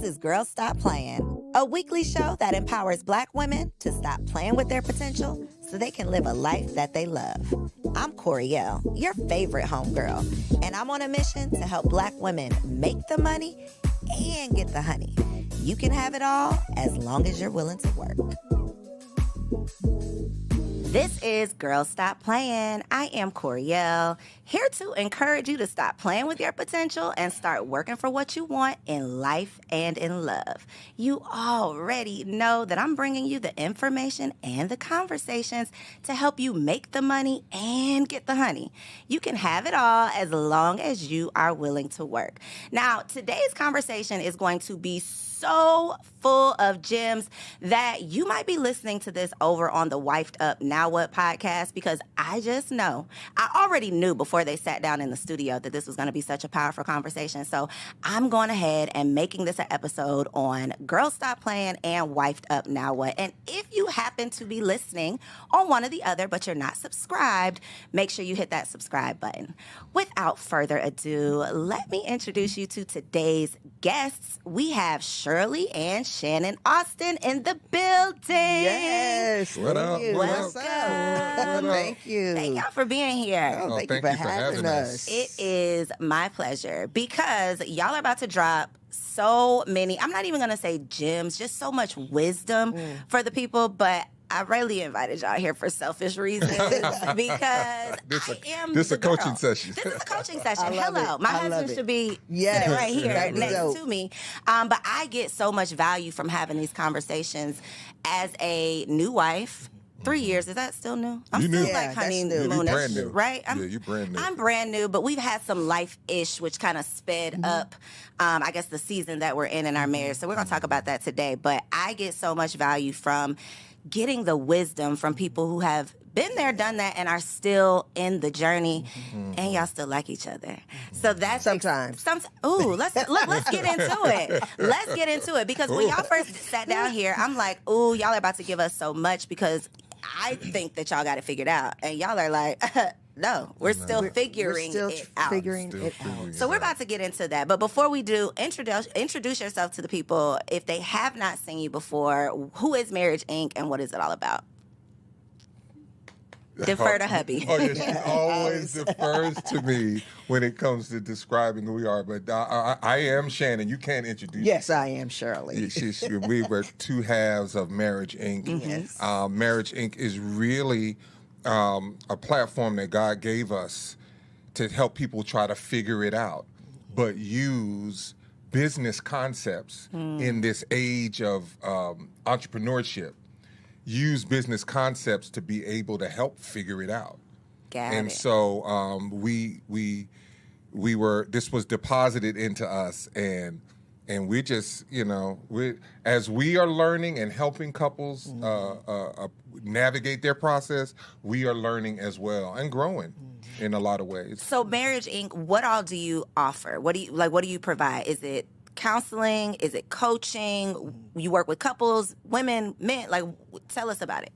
is Girls Stop Playin, a weekly show that empowers Black women to stop playing with their potential so they can live a life that they love. I'm Coriel, your favorite homegirl, and I'm on a mission to help Black women make the money and get the honey. You can have it all as long as you're willing to work. This is Girls Stop Playin. I am Coriel, here to encourage you to stop playing with your potential and start working for what you want in life and in love. You already know that I'm bringing you the information and the conversations to help you make the money and get the honey. You can have it all as long as you are willing to work. Now, today's conversation is going to be so full of gems that you might be listening to this over on the Wifed Up Now What podcast, because I just know, I already knew before they sat down in the studio that this was going to be such a powerful conversation. So I'm going ahead and making this an episode on Girls Stop Playin and Wifed Up Now What. And if you happen to be listening on one or the other, but you're not subscribed, make sure you hit that subscribe button. Without further ado, let me introduce you to today's guests. We have Shirley and Shannon Austin in the building. Yes. What up? What's up? Thank you. Thank y'all for being here. Oh, thank you for having us. It is my pleasure, because y'all are about to drop so many, I'm not even going to say gems, just so much wisdom for the people, but I really invited y'all here for selfish reasons because this is a coaching session. This is a coaching session. Hello. My husband should be sitting right here next to me. But I get so much value from having these conversations as a new wife. 3 years, is that still new? I'm You still new. like honeymoonish, right? You brand new. I'm brand new, but we've had some life-ish, which kind of sped up, I guess, the season that we're in our marriage. So we're going to talk about that today. But I get so much value from getting the wisdom from people who have been there, done that, and are still in the journey, and y'all still like each other. So that's sometimes. Let's get into it. Let's get into it, because when y'all first sat down here, I'm like, ooh, y'all are about to give us so much, because I think that y'all got it figured out, and y'all are like, no, we're still figuring it out. So we're about to get into that. But before we do, introduce yourself to the people. If they have not seen you before, who is Marriage Inc. and what is it all about? Defer to hubby. Oh, yeah, she always defers to me when it comes to describing who we are. But I am Shannon. You can't introduce Yes, I am Shirley. We were two halves of Marriage Inc. Yes. Marriage Inc. is really a platform that God gave us to help people try to figure it out, but use business concepts in this age of entrepreneurship. Use business concepts to be able to help figure it out. So this was deposited into us, and we just, as we are learning and helping couples navigate their process, we are learning as well and growing in a lot of ways. So Marriage Inc., what all do you offer? What do you provide? Is it counseling? Is it coaching? You work with couples, women, men? Tell us about it.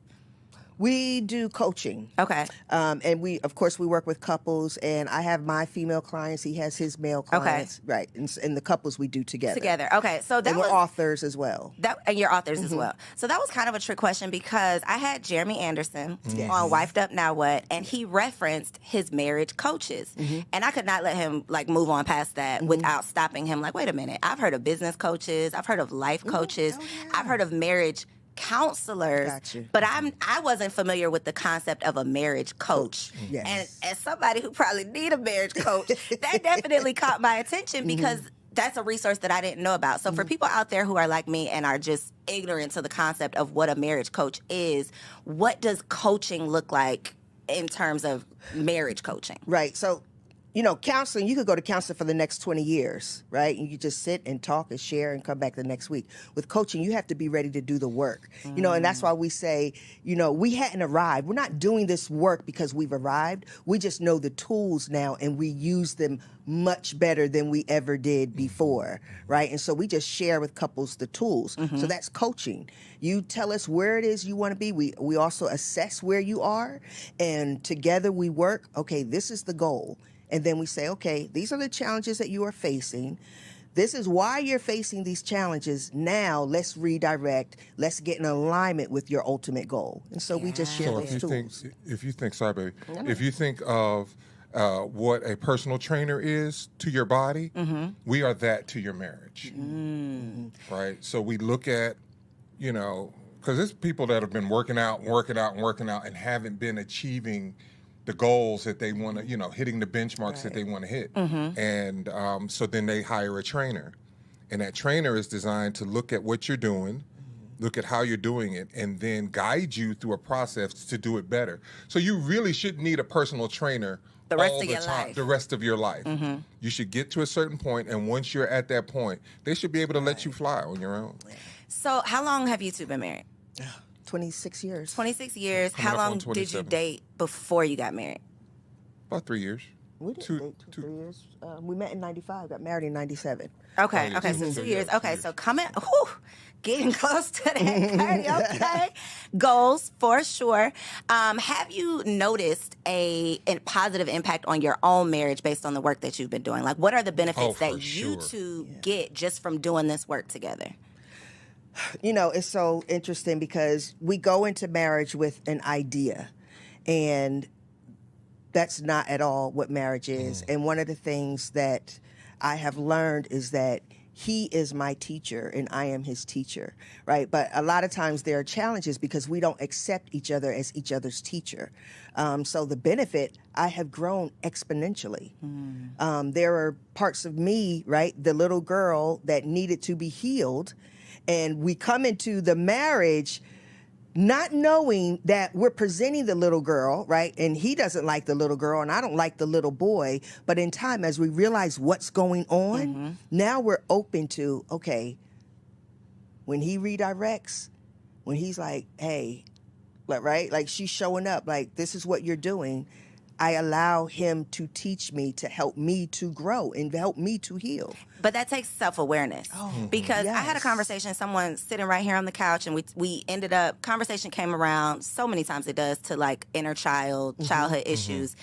We do coaching. Okay. And we work with couples, and I have my female clients. He has his male clients. Okay. Right. And the couples we do together. Okay. So that and we're authors as well. And you're authors as well. So that was kind of a trick question, because I had Jeremy Anderson on Wifed Up Now What, and he referenced his marriage coaches. And I could not let him move on past that without stopping him. Wait a minute. I've heard of business coaches. I've heard of life coaches. I've heard of marriage counselors, but I wasn't familiar with the concept of a marriage coach. Yes. And as somebody who probably need a marriage coach, that definitely caught my attention, because that's a resource that I didn't know about. So for people out there who are like me and are just ignorant to the concept of what a marriage coach is, what does coaching look like in terms of marriage coaching? Right. So counseling, you could go to counseling for the next 20 years, right? And you just sit and talk and share and come back the next week. With coaching, you have to be ready to do the work, and that's why we say, we hadn't arrived. We're not doing this work because we've arrived. We just know the tools now, and we use them much better than we ever did before, right? And so we just share with couples the tools. So that's coaching. You tell us where it is you want to be. We also assess where you are, and together we work. Okay, this is the goal. And then we say, okay, these are the challenges that you are facing. this is why you're facing these challenges. Now let's redirect. Let's get in alignment with your ultimate goal. And so we just share So those tools. if you think, sorry, baby, if you think of what a personal trainer is to your body, we are that to your marriage, right? So we look at, you know, because there's people that have been working out, and haven't been achieving the goals that they want to, you know, hitting the benchmarks that they want to hit. And so then they hire a trainer. And that trainer is designed to look at what you're doing, look at how you're doing it, and then guide you through a process to do it better. So you really shouldn't need a personal trainer The rest all of the your time, life. the rest of your life. You should get to a certain point, and once you're at that point, they should be able to let you fly on your own. So how long have you two been married? 26 years. 26 years. Coming How up on long did you 27. date before you got married? About 3 years. We didn't date 3 years. We met in 95, got married in 97. Okay, yeah, okay, so so yeah, 2 years. 2 Okay, years. so getting close to that 30, okay. Goals, for sure. Have you noticed a positive impact on your own marriage based on the work that you've been doing? Like, what are the benefits that for you sure. two get just from doing this work together? You know, it's so interesting because we go into marriage with an idea, and that's not at all what marriage is. And one of the things that I have learned is that he is my teacher and I am his teacher, right? But a lot of times there are challenges because we don't accept each other as each other's teacher. So the benefit, I have grown exponentially. There are parts of me, right, the little girl that needed to be healed, and we come into the marriage not knowing that we're presenting the little girl, right? And he doesn't like the little girl, and I don't like the little boy. But in time, as we realize what's going on, now we're open to, okay, when he redirects, when he's like, hey, right? Like, she's showing up, like, this is what you're doing. I allow him to teach me, to help me to grow and help me to heal. But that takes self-awareness. Because I had a yes. conversation, someone sitting right here on the couch, and we ended up, conversation came around, so many times it does, to like inner childhood issues.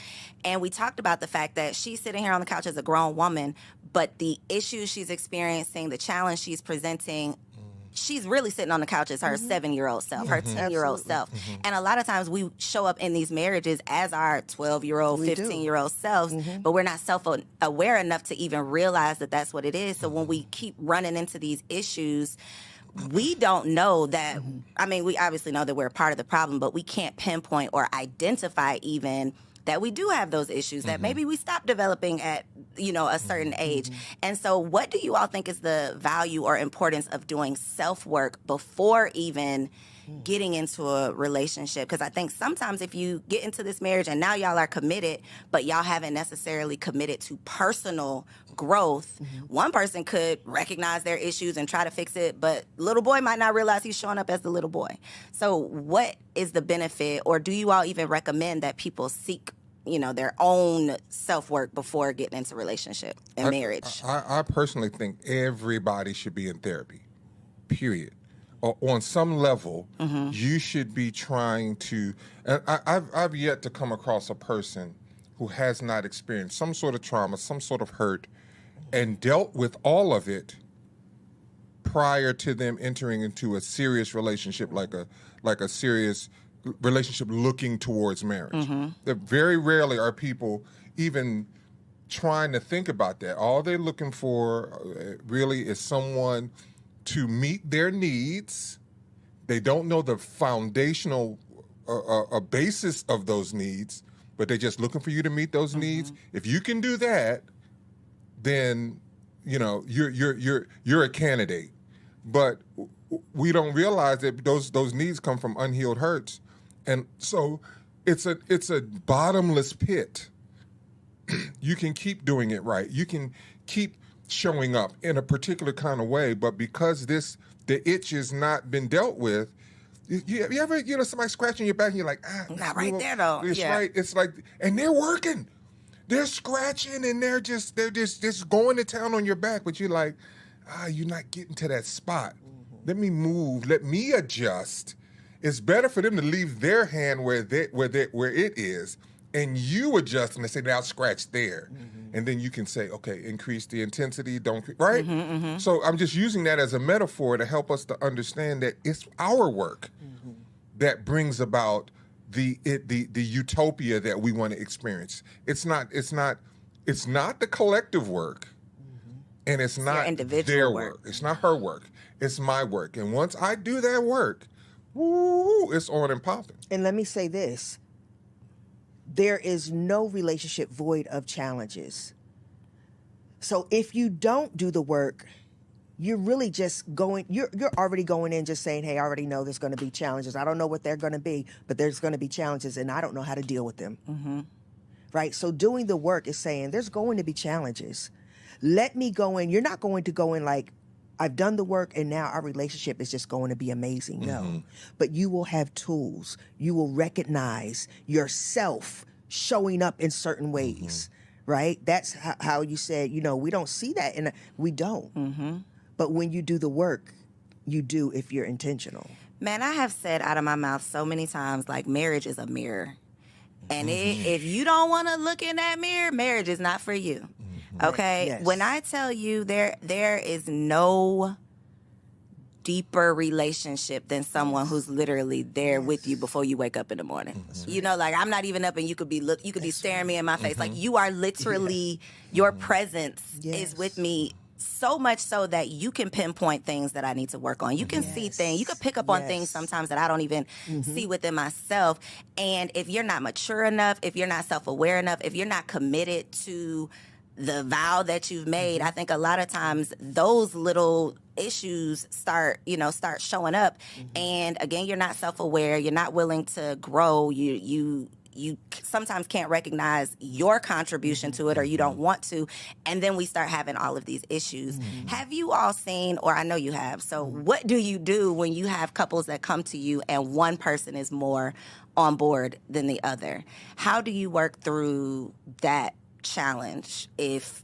And we talked about the fact that she's sitting here on the couch as a grown woman, but the issues she's experiencing, the challenge she's presenting, she's really sitting on the couch as her 7-year-old self, her 10-year-old self. And a lot of times we show up in these marriages as our 12-year-old, 15-year-old selves, but we're not self-aware enough to even realize that that's what it is. So when we keep running into these issues, we don't know that, I mean, we obviously know that we're a part of the problem, but we can't pinpoint or identify even that we do have those issues, that maybe we stopped developing at, you know, a certain age. And so what do you all think is the value or importance of doing self-work before even getting into a relationship? Because I think sometimes if you get into this marriage and now y'all are committed, but y'all haven't necessarily committed to personal growth, one person could recognize their issues and try to fix it, but little boy might not realize he's showing up as the little boy. So what is the benefit, or do you all even recommend that people seek, you know, their own self-work before getting into relationship and marriage? I personally think everybody should be in therapy, period. On some level, you should be trying to, and I've yet to come across a person who has not experienced some sort of trauma, some sort of hurt, and dealt with all of it prior to them entering into a serious relationship, like a serious relationship looking towards marriage. There very rarely are people even trying to think about that. All they're looking for really is someone to meet their needs. They don't know the foundational basis of those needs, but they're just looking for you to meet those needs. If you can do that, then you know you're a candidate. But we don't realize that those needs come from unhealed hurts, and so it's a bottomless pit. You can keep doing it right. You can keep showing up in a particular kind of way, but because the itch has not been dealt with, you ever, you know, somebody scratching your back and you're like, Not right there though. It's Yeah. right. It's like, and they're working, they're scratching, and they're just going to town on your back, but you're like, you're not getting to that spot. Let me move. Let me adjust. It's better for them to leave their hand where it is and you adjust and say, now scratch there. And then you can say, okay, increase the intensity, right? So I'm just using that as a metaphor to help us to understand that it's our work that brings about the utopia that we want to experience. It's not the collective work, and it's not their work. It's not her work. It's my work. And once I do that work, woo, it's on and popping. And let me say this. There is no relationship void of challenges. So if you don't do the work, you're really just you're already going in just saying, hey, I already know there's going to be challenges. I don't know what they're going to be, but there's going to be challenges and I don't know how to deal with them. Right? So doing the work is saying there's going to be challenges. Let me go in. You're not going to go in like, I've done the work and now our relationship is just going to be amazing. No. But you will have tools. You will recognize yourself showing up in certain ways, right? That's how you said, we don't see that, and we don't. But when you do the work, you do if you're intentional. Man, I have said out of my mouth so many times, like, marriage is a mirror. And if you don't want to look in that mirror, marriage is not for you. Okay? Yes. When I tell you there is no deeper relationship than someone who's literally there with you before you wake up in the morning. Like, I'm not even up and you could be staring me in my face. Like, you are literally, your presence is with me, so much so that you can pinpoint things that I need to work on. You can see things. You can pick up on things sometimes that I don't even see within myself. And if you're not mature enough, if you're not self-aware enough, if you're not committed to the vow that you've made, I think a lot of times those little issues start showing up. And again, you're not self-aware. You're not willing to grow. You sometimes can't recognize your contribution to it, or you don't want to. And then we start having all of these issues. Have you all seen, or I know you have, so what do you do when you have couples that come to you and one person is more on board than the other? How do you work through that challenge if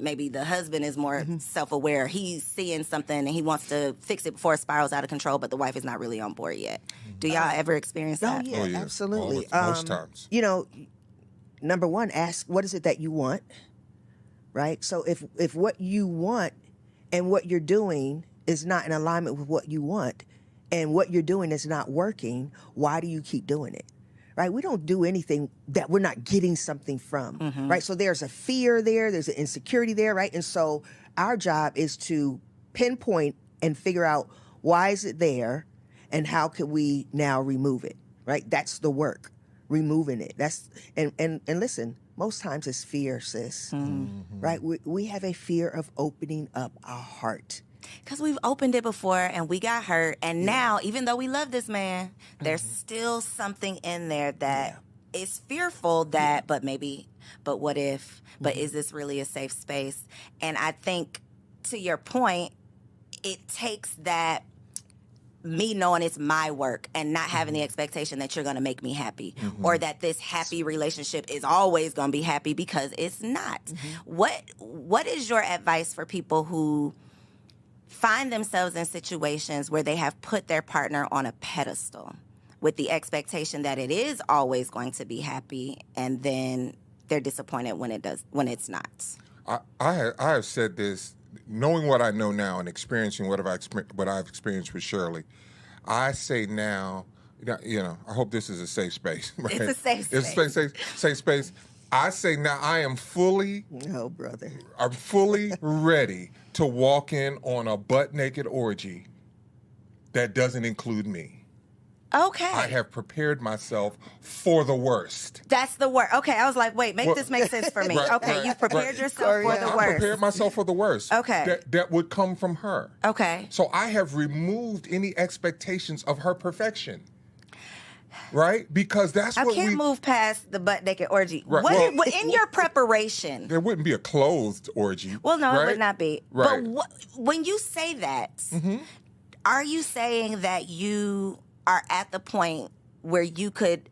maybe the husband is more self-aware, he's seeing something and he wants to fix it before it spirals out of control, but the wife is not really on board yet? Do y'all ever experience that? Oh yeah, absolutely. Most times. Number one, ask, what is it that you want? Right? So if what you want and what you're doing is not in alignment with what you want, and what you're doing is not working, why do you keep doing it? Right? We don't do anything that we're not getting something from, right? So there's a fear there, there's an insecurity there, right? And so our job is to pinpoint and figure out, why is it there and how can we now remove it, right? That's the work, removing it. That's and listen, most times it's fear, sis, right? We have a fear of opening up our heart. Because we've opened it before and we got hurt. And now, even though we love this man, there's still something in there that is fearful that, but what if, but is this really a safe space? And I think, to your point, it takes that me knowing it's my work and not having the expectation that you're going to make me happy or that this happy relationship is always going to be happy, because it's not. What is your advice for people who find themselves in situations where they have put their partner on a pedestal with the expectation that it is always going to be happy, and then they're disappointed when it's not? I have said this, knowing what I know now and experiencing what I've experienced with Shirley. I say now, I hope this is a safe space. Right? It's a safe space. It's a safe space. I say now I am fully, I'm fully ready to walk in on a butt-naked orgy that doesn't include me. Okay. I have prepared myself for the worst. That's the worst. Okay, I was like, wait, this make sense for me. You've prepared yourself for the worst. I prepared myself for the worst. Okay. That would come from her. Okay. So I have removed any expectations of her perfection. Right? Because that's what I can't move past the butt naked orgy. Right. What in your preparation? There wouldn't be a clothed orgy. Well, no, right? it would not be. Right. But when you say that, are you saying that you are at the point where you could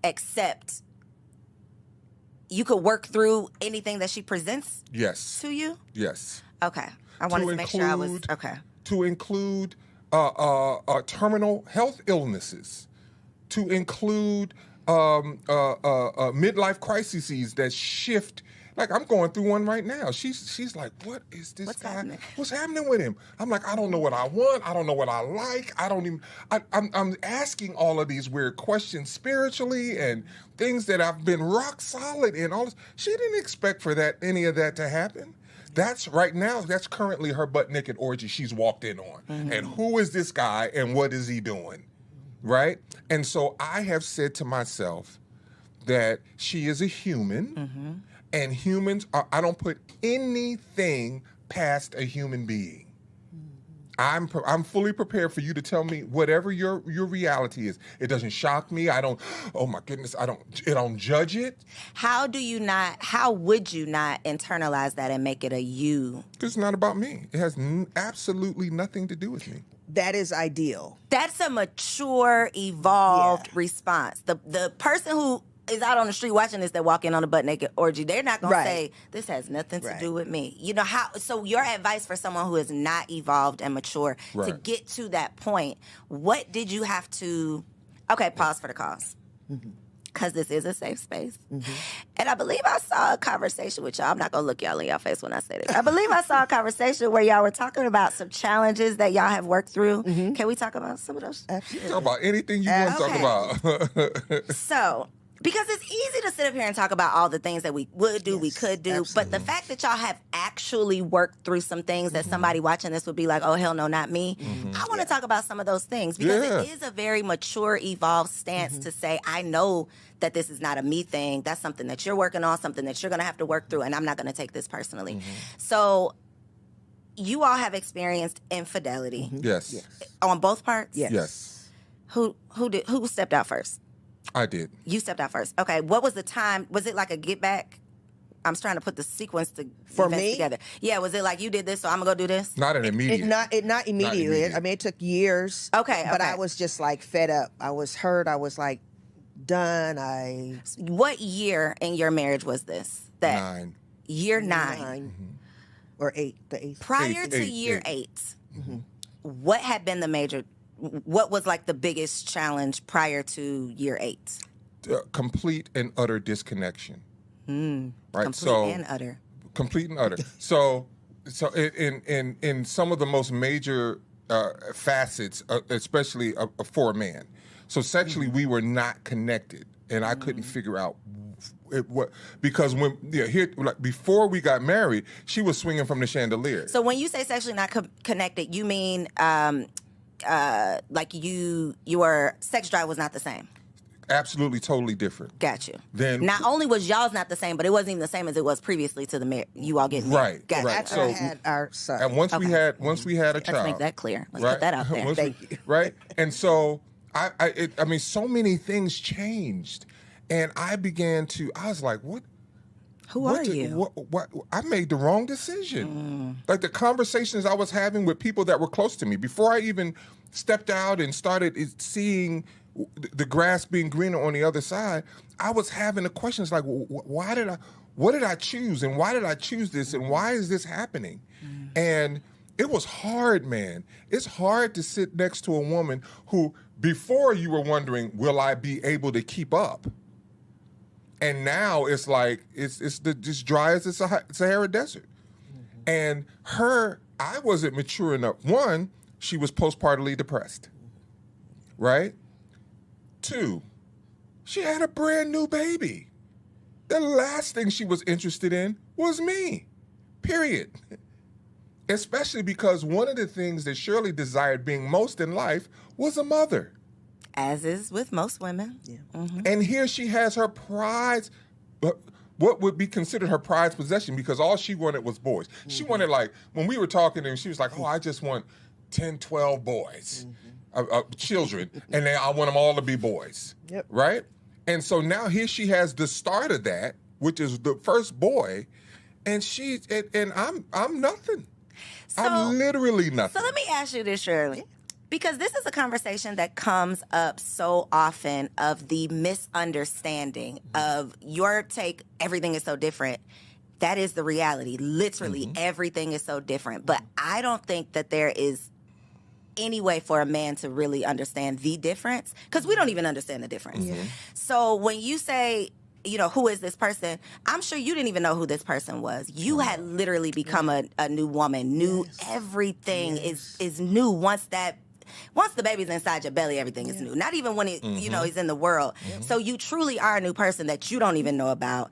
work through anything that she presents to you? Yes. Okay. I wanted to make sure I was, okay. To include terminal health illnesses, to include midlife crises that shift. Like, I'm going through one right now. She's like, what is this guy? Happening? What's happening with him? I'm like, I don't know what I want. I don't know what I like. I'm asking all of these weird questions spiritually and things that I've been rock solid in. All this. She didn't expect for any of that to happen. That's currently her butt naked orgy she's walked in on. Mm-hmm. And who is this guy and what is he doing? Right? And so I have said to myself that she is a human. Mm-hmm. And humans, I don't put anything past a human being. I'm fully prepared for you to tell me whatever your reality is. It doesn't shock me. I don't, oh my goodness, I don't judge it. How would you not internalize that and make it a you? Because it's not about me. It has absolutely nothing to do with me. That is ideal. That's a mature, evolved response. The person who is out on the street watching this that walk in on a butt naked orgy, they're not going to say, this has nothing to do with me. You know how? So your advice for someone who is not evolved and mature to get to that point, what did you have to, okay, pause for the cause. Because this is a safe space. Mm-hmm. And I believe I saw a conversation with y'all. I'm not going to look y'all in your face when I say this. I believe I saw a conversation where y'all were talking about some challenges that y'all have worked through. Mm-hmm. Can we talk about some of those? Absolutely. Talk about anything you want to talk about. So, because it's easy to sit up here and talk about all the things that we would do, we could do, but the fact that y'all have actually worked through some things that somebody watching this would be like, oh, hell no, not me. Mm-hmm. I want to talk about some of those things because it is a very mature, evolved stance to say, I know that this is not a me thing. That's something that you're working on, something that you're going to have to work through, and I'm not going to take this personally. Mm-hmm. So you all have experienced infidelity. Mm-hmm. Yes. On both parts? Yes. Who stepped out first? I did. You stepped out first. Okay. What was the time? Was it like a get back? I'm trying to put the sequence together. Yeah. Was it like you did this, so I'm gonna go do this? Not an immediate. Not immediately. I mean, it took years. Okay. But I was just like fed up. I was hurt. I was like done. What year in your marriage was this? 9. Year 9. Mm-hmm. Or 8. The 8th. Prior to year 8. Mm-hmm. What had been the major? What was like the biggest challenge prior to year 8? Complete and utter disconnection. Right. Complete and utter. Complete and utter. So in some of the most major facets, especially for a man. So sexually, we were not connected, and I couldn't figure out because before we got married, she was swinging from the chandelier. So when you say sexually not connected, you mean like your sex drive was not the same? Absolutely, totally different. Got you. Then not only was y'all's not the same, but it wasn't even the same as it was previously to you all getting married. Right. Got right. After I had our son. And once we had a child. Let's make that clear. Let's put that out there. Thank you. Right. And so I mean, so many things changed, and I was like, what? Who are you? What? I made the wrong decision. Like the conversations I was having with people that were close to me before I even stepped out and started seeing the grass being greener on the other side, I was having the questions like, what did I choose? And why did I choose this? And why is this happening? And it was hard, man. It's hard to sit next to a woman who, before you were wondering, will I be able to keep up? And now it's like, it's just dry as the Sahara Desert. And I wasn't mature enough. 1, she was postpartally depressed, right? 2, she had a brand new baby. The last thing she was interested in was me, period. Especially because one of the things that Shirley desired being most in life was a mother. As is with most women. Yeah. Mm-hmm. And here she has her prize, what would be considered her prized possession, because all she wanted was boys. Mm-hmm. She wanted, like, when we were talking, and she was like, oh, I just want 10, 12 boys. Children, and then I want them all to be boys, right? And so now here she has the start of that, which is the first boy, and I'm nothing. I'm literally nothing. So let me ask you this, Shirley, because this is a conversation that comes up so often of the misunderstanding of your take, everything is so different. That is the reality. Literally, everything is so different. But I don't think that there is any way for a man to really understand the difference, because we don't even understand the difference. So when you say, you know, who is this person? I'm sure you didn't even know who this person was. You had literally become a new woman. New everything is new once the baby's inside your belly, everything is new. Not even when it, you know, he's in the world. So you truly are a new person that you don't even know about.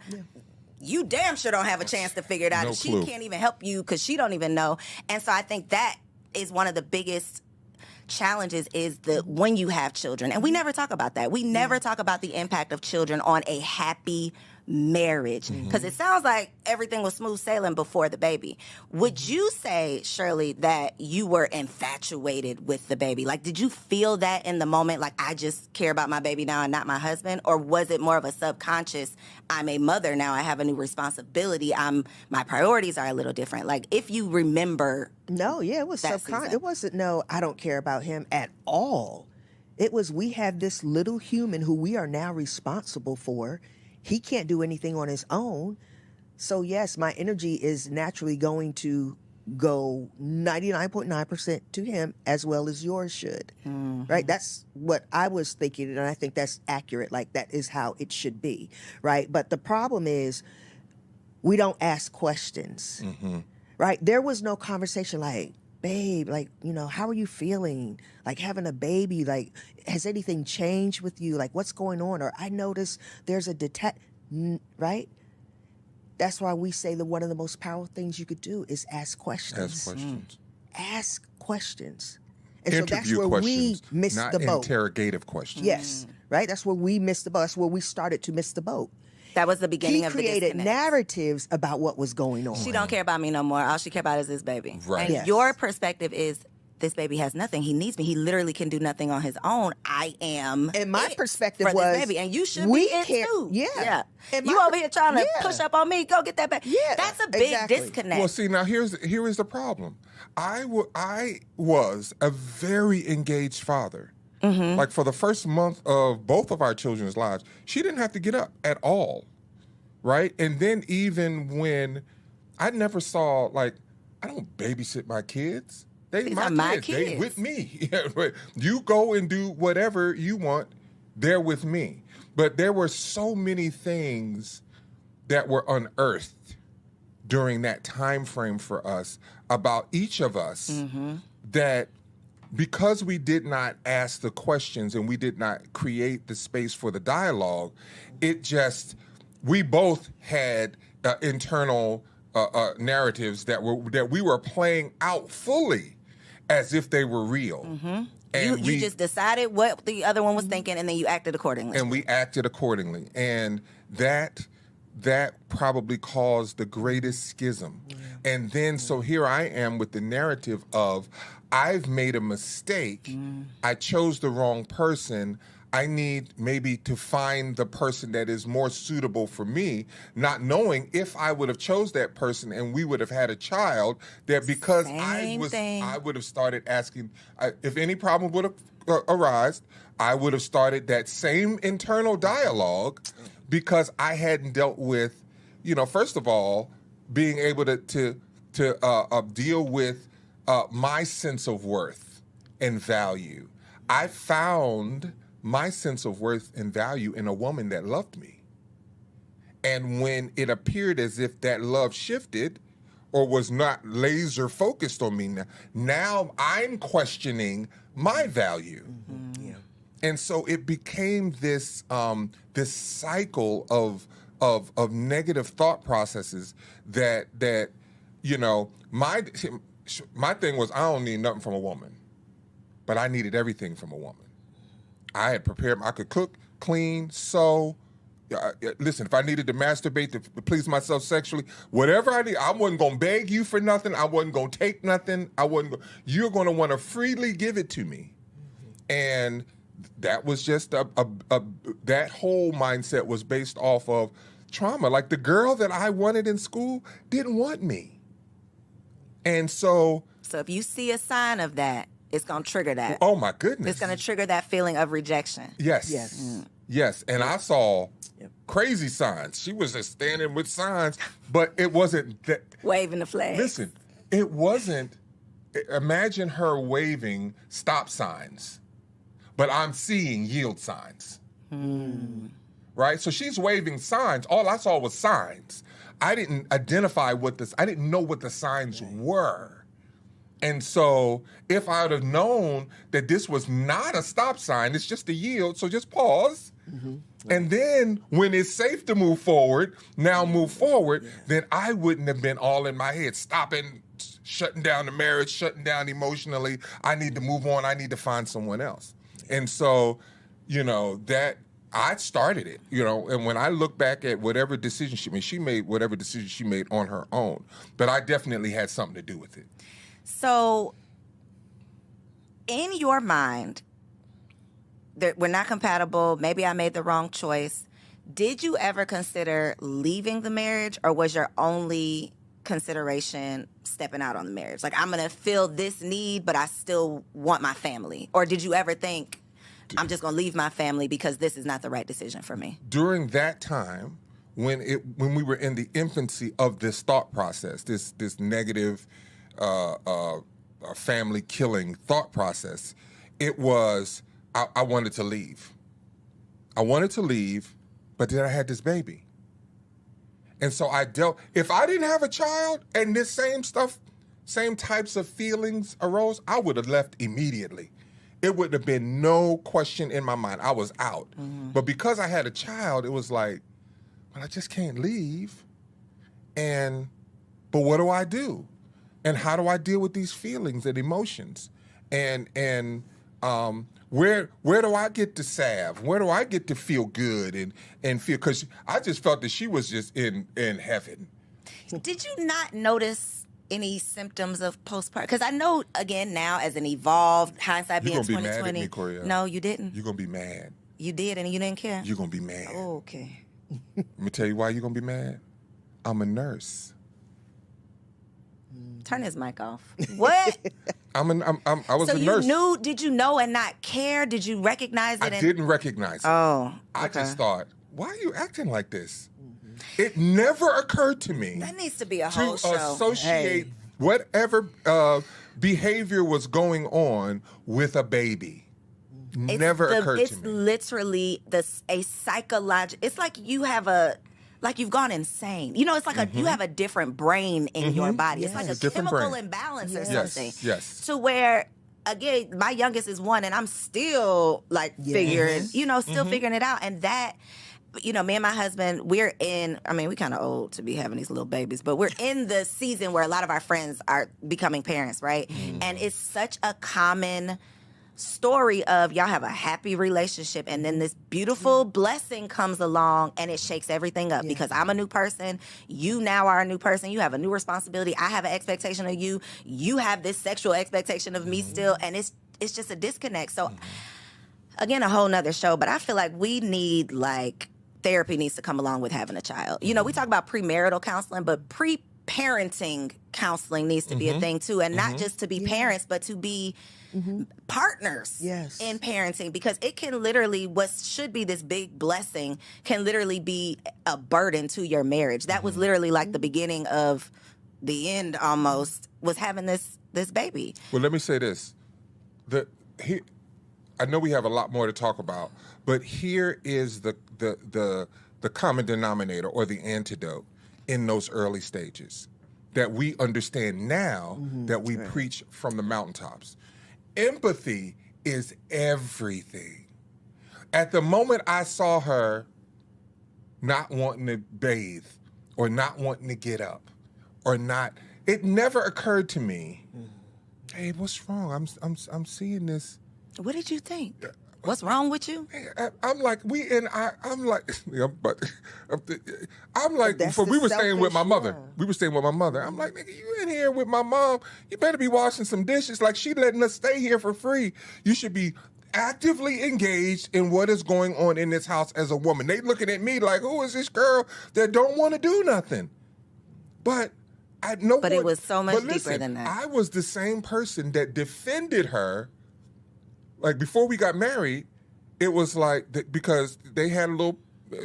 You damn sure don't have a chance to figure it out. No And she clue. can't even help you because she don't even know. And so I think that is one of the biggest challenges is when you have children. And we never talk about that. We never talk about the impact of children on a happy marriage, because it sounds like everything was smooth sailing before the baby. Would you say, Shirley, that you were infatuated with the baby? Like, did you feel that in the moment, like, I just care about my baby now and not my husband? Or was it more of a subconscious, I'm a mother now, I have a new responsibility, my priorities are a little different? Like, if you remember. No, it was that subconscious. season. It wasn't, no, I don't care about him at all. It was, we have this little human who we are now responsible for. He can't do anything on his own. So yes, my energy is naturally going to go 99.9% to him, as well as yours should. Right? That's what I was thinking, and I think that's accurate. Like, that is how it should be. Right? But the problem is, we don't ask questions. Right? There was no conversation like, babe, like, you know, how are you feeling? Like, having a baby, like, has anything changed with you? Like, what's going on? Or I noticed there's a right? That's why we say that one of the most powerful things you could do is ask questions. Ask questions. Ask questions. And Interview so that's where questions, we missed not the boat. interrogative questions. Yes, right? That's where we missed the boat. That's where we started to miss the boat. That was the beginning He of the created disconnect. narratives about what was going on. She don't care about me no more. All she care about is this baby. Right. And Yes. your perspective is, this baby has nothing. He needs me. He literally can do nothing on his own. I am. And my it perspective for was, this baby, and you should we be it care- too. yeah. And You my over here trying to yeah. push up on me. Go get that baby. Yeah, That's a big exactly. disconnect. Well, see, now here is the problem. I was a very engaged father. Like, for the first month of both of our children's lives, she didn't have to get up at all, right? And then even when I never saw, like, I don't babysit my kids. These are my They kids. with me. You go and do whatever you want. They're with me. But there were so many things that were unearthed during that time frame for us about each of us that, because we did not ask the questions and we did not create the space for the dialogue, we both had internal narratives that we were playing out fully as if they were real. And you just decided what the other one was thinking, and then you acted accordingly. And we acted accordingly. And that probably caused the greatest schism. And then, so here I am with the narrative of, I've made a mistake. I chose the wrong person. I need maybe to find the person that is more suitable for me, not knowing if I would have chose that person and we would have had a child, that because Same thing. I would have started asking, if any problem would have arisen, I would have started that same internal dialogue, because I hadn't dealt with, first of all, being able to deal with my sense of worth and value. I found my sense of worth and value in a woman that loved me. And when it appeared as if that love shifted or was not laser focused on me, now I'm questioning my value. And so it became this this cycle of negative thought processes that my thing was, I don't need nothing from a woman, but I needed everything from a woman. I had prepared. I could cook, clean, sew. Listen, if I needed to masturbate to please myself sexually, whatever I need, I wasn't going to beg you for nothing. I wasn't going to take nothing. You're going to want to freely give it to me. And that was just that whole mindset was based off of trauma. Like, the girl that I wanted in school didn't want me. And so if you see a sign of that, it's going to trigger that. Oh, my goodness. It's going to trigger that feeling of rejection. Yes. Yes. And I saw crazy signs. She was just standing with signs, but it wasn't that. Waving the flag. Listen, it wasn't imagine her waving stop signs, but I'm seeing yield signs. Right? So she's waving signs. All I saw was signs. I didn't identify I didn't know what the signs were. And so if I would have known that this was not a stop sign, it's just a yield, so just pause. And then when it's safe to move forward, move forward, then I wouldn't have been all in my head, stopping, shutting down the marriage, shutting down emotionally. I need to move on. I need to find someone else. And so, that I started it, and when I look back at whatever decision she made whatever decision she made on her own, but I definitely had something to do with it. So, in your mind, that we're not compatible, maybe I made the wrong choice. Did you ever consider leaving the marriage, or was your only consideration stepping out on the marriage? Like, I'm going to feel this need, but I still want my family. Or did you ever think, I'm just going to leave my family because this is not the right decision for me? During that time, when we were in the infancy of this thought process, this negative family killing thought process, it was, I wanted to leave. I wanted to leave, but then I had this baby. And so if I didn't have a child and this same types of feelings arose, I would have left immediately. It would have been no question in my mind. I was out. But because I had a child, it was like, well, I just can't leave. But what do I do? And how do I deal with these feelings and emotions? And where do I get to salve? Where do I get to feel good and feel? Because I just felt that she was just in heaven. Did you not notice any symptoms of postpartum? Because I know, again, now as an evolved hindsight being 2020. You're gonna be mad at me, Coriel. No, you didn't. You're gonna be mad. You did, and you didn't care. You're gonna be mad. Oh, okay. Let me tell you why you're gonna be mad. I'm a nurse. Turn his mic off. What? I was a nurse. So did you know and not care? Did you recognize it? I didn't recognize it. Oh, okay. I just thought, why are you acting like this? It never occurred to me. That needs to be a whole show. To associate whatever behavior was going on with a baby. Never occurred to me. It's literally a psychological. It's like you have you've gone insane. It's like you have a different brain in your body. It's like a chemical imbalance or something. Yes. To where, again, my youngest is 1, and I'm still figuring, figuring it out. And that, me and my husband, we're we kind of old to be having these little babies, but we're in the season where a lot of our friends are becoming parents, right? And it's such a common story of y'all have a happy relationship, and then this beautiful blessing comes along and it shakes everything up because I'm a new person, you now are a new person, you have a new responsibility, I have an expectation of you, you have this sexual expectation of me still, and it's just a disconnect. So again, a whole nother show, but I feel like we need therapy needs to come along with having a child. We talk about premarital counseling, but pre-parenting counseling needs to be a thing too, and not just to be parents, but to be partners in parenting, because it can literally, what should be this big blessing can literally be a burden to your marriage. That was literally the beginning of the end almost, was having this baby. Well, let me say this. I know we have a lot more to talk about, but here is the common denominator or the antidote in those early stages that we understand now that we preach from the mountaintops. Empathy is everything. At the moment I saw her not wanting to bathe or not wanting to get up or not, it never occurred to me, hey, what's wrong? I'm seeing this. What did you think? What's wrong with you? I'm like, we were staying with my mother. We were staying with my mother. I'm like, nigga, you in here with my mom. You better be washing some dishes. Like, she letting us stay here for free. You should be actively engaged in what is going on in this house as a woman. They looking at me like, who is this girl that don't want to do nothing? But I know. But it was so much deeper than that. I was the same person that defended her. Like, before we got married, it was because they had little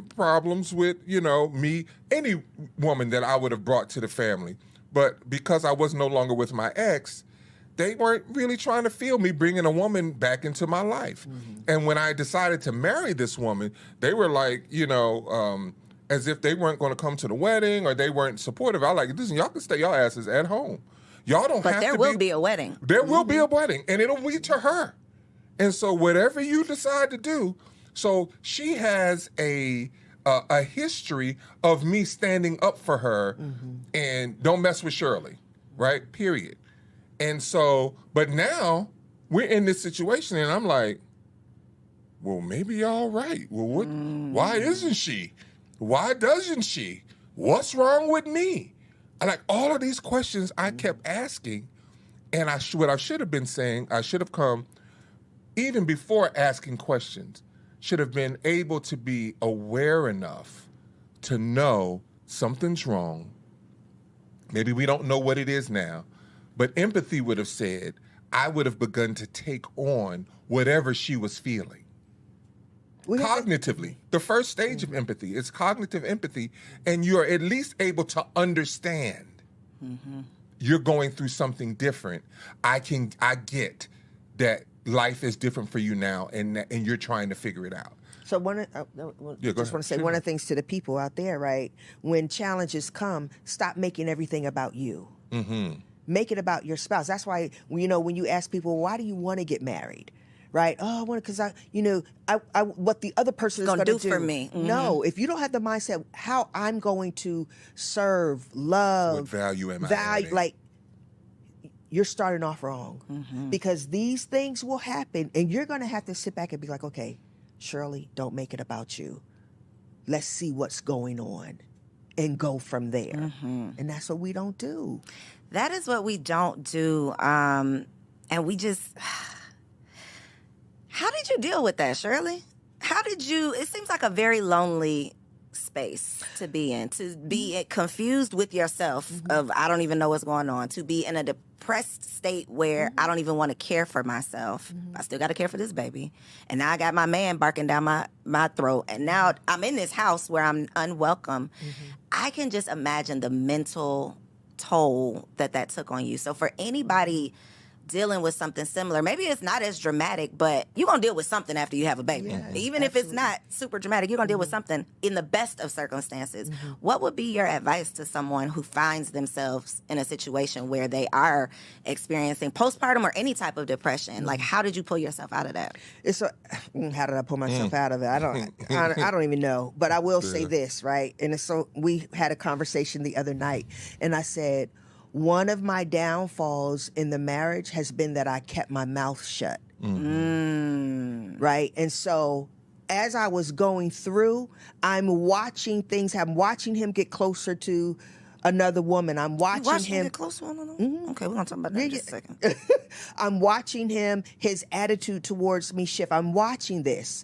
problems with, me, any woman that I would have brought to the family. But because I was no longer with my ex, they weren't really trying to feel me bringing a woman back into my life. And when I decided to marry this woman, they were like, as if they weren't going to come to the wedding or they weren't supportive. I like, listen, y'all can stay your asses at home. Y'all don't have to be. But there will be a wedding. There will be a wedding, and it'll be to her. And so whatever you decide to do, so she has a history of me standing up for her and don't mess with Shirley, right? Period. And so, but now we're in this situation, and I'm like, well, maybe y'all right. Well, what? Why isn't she? Why doesn't she? What's wrong with me? And like all of these questions I kept asking, and what I should have been saying, I should have come, even before asking questions, should have been able to be aware enough to know something's wrong. Maybe we don't know what it is now, but empathy would have said, I would have begun to take on whatever she was feeling. Cognitively, the first stage of empathy is cognitive empathy, and you're at least able to understand you're going through something different. I get that life is different for you now, and you're trying to figure it out. So one of want to say one of the things to the people out there, right? When challenges come, stop making everything about you. Make it about your spouse. That's why when you ask people, why do you want to get married? Right? Oh, I want to, because I what the other person is going to do for me. No, if you don't have the mindset, how I'm going to serve, love, what value am I adding? Like, you're starting off wrong, because these things will happen, and you're going to have to sit back and be like, okay, Shirley, don't make it about you. Let's see what's going on, and go from there. And that's what we don't do. That is what we don't do, and we just. How did you deal with that, Shirley? It seems like a very lonely space to be in, to be confused with yourself of I don't even know what's going on, to be in a depressed state where I don't even want to care for myself. I still got to care for this baby. And now I got my man barking down my throat. And now I'm in this house where I'm unwelcome. I can just imagine the mental toll that took on you. So for anybody dealing with something similar, maybe it's not as dramatic, but you're going to deal with something after you have a baby. Even if it's not super dramatic, you're going to deal with something in the best of circumstances. What would be your advice to someone who finds themselves in a situation where they are experiencing postpartum or any type of depression? Like, how did you pull yourself out of that? How did I pull myself out of it? I don't even know. But I will say this, right? And so we had a conversation the other night, and I said, one of my downfalls in the marriage has been that I kept my mouth shut. Right? And so as I was going through, I'm watching things. I'm watching him get closer to another woman. I'm watching him get closer. Okay, we're going to talk about that in just a second. I'm watching him, his attitude towards me shift. I'm watching this.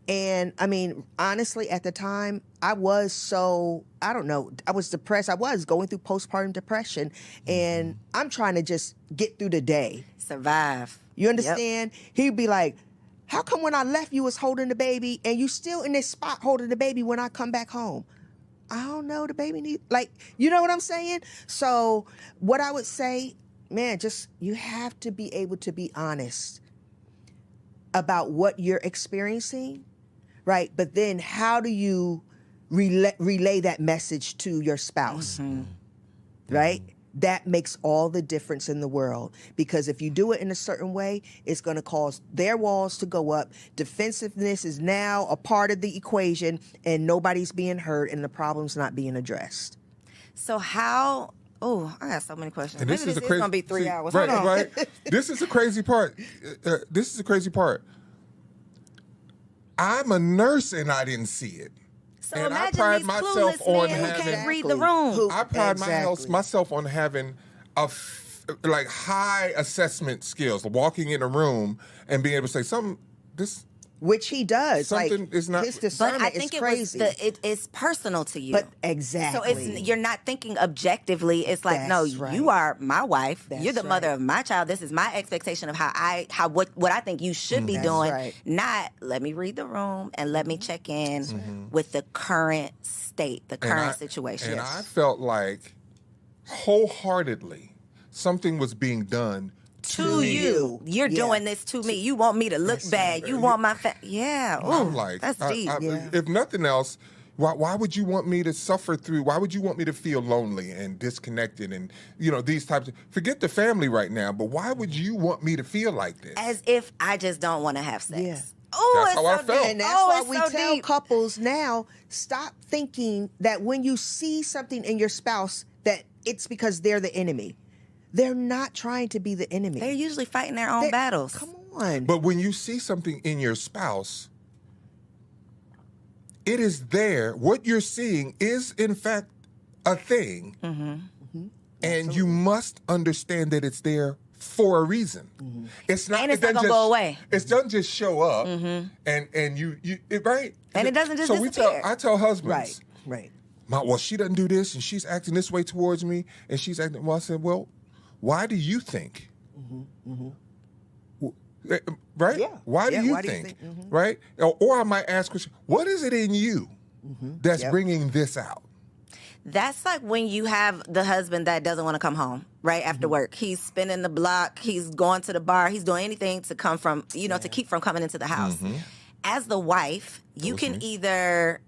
And I mean, honestly, at the time, I was I was depressed. I was going through postpartum depression, and I'm trying to just get through the day. Survive. You understand? He'd be like, how come when I left you was holding the baby and you still in this spot holding the baby when I come back home? I don't know, the baby needs, you know what I'm saying? So what I would say, man, you have to be able to be honest about what you're experiencing. Right, but then how do you relay that message to your spouse? Right? That makes all the difference in the world, because if you do it in a certain way, it's going to cause their walls to go up. Defensiveness is now a part of the equation, and nobody's being heard, and the problem's not being addressed. So how... Oh, I got so many questions. And Maybe this is going to be 3 hours. Right. This is the crazy part. I'm a nurse and I didn't see it. So and imagine I pride these myself clueless on men who having, can't read the room. I pride myself on having high assessment skills, walking in a room and being able to say which he does. Something is not. His discernment but I think is crazy. it's personal to you. But exactly. So you're not thinking objectively. It's like, That's no, right. you are my wife. That's You're the mother right. of my child. This is my expectation of what I think you should be That's doing. right. Not let me read the room and let me check in with the current state, the current situation. And I felt like wholeheartedly something was being done to you. You're doing this to me. You want me to look bad. You want my yeah. Ooh, I'm like, that's deep. If nothing else, why would you want me to suffer through? Why would you want me to feel lonely and disconnected and, these types of, forget the family right now, but why would you want me to feel like this? As if I just don't want to have sex. Yeah. Oh, That's it's how I so felt. deep. And that's why it's we so tell deep. couples now, stop thinking that when you see something in your spouse that it's because they're the enemy. They're not trying to be the enemy. They're usually fighting their own battles. Come on. But when you see something in your spouse, it is there. What you're seeing is, in fact, a thing. And you must understand that it's there for a reason. It's not. And it's not gonna go away. It doesn't just show up, and you right. And it doesn't just so disappear. I tell husbands, Right. well, she doesn't do this, and she's acting this way towards me, and she's acting. Well, I said, well, why do you think? Right? Yeah. Why do you think? Right? Or I might ask, what is it in you that's bringing this out? That's like when you have the husband that doesn't want to come home right after work. He's spinning the block. He's going to the bar. He's doing anything to come from, to keep from coming into the house. As the wife, you can either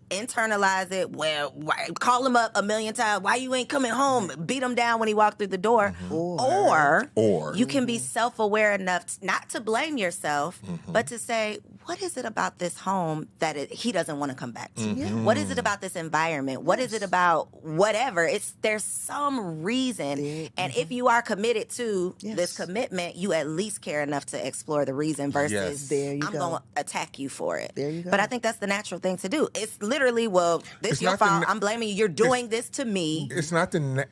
internalize it. Well, call him up a million times. Why you ain't coming home? Beat him down when he walked through the door. Or you can be self-aware enough not to blame yourself, but to say, what is it about this home that he doesn't want to come back to? What is it about this environment? What is it about whatever? There's some reason. And if you are committed to this commitment, you at least care enough to explore the reason versus I'm going to attack you for it. There you go. But I think that's the natural thing to do. It's literally, well, this is your fault. I'm blaming you. You're doing this to me. It's not the.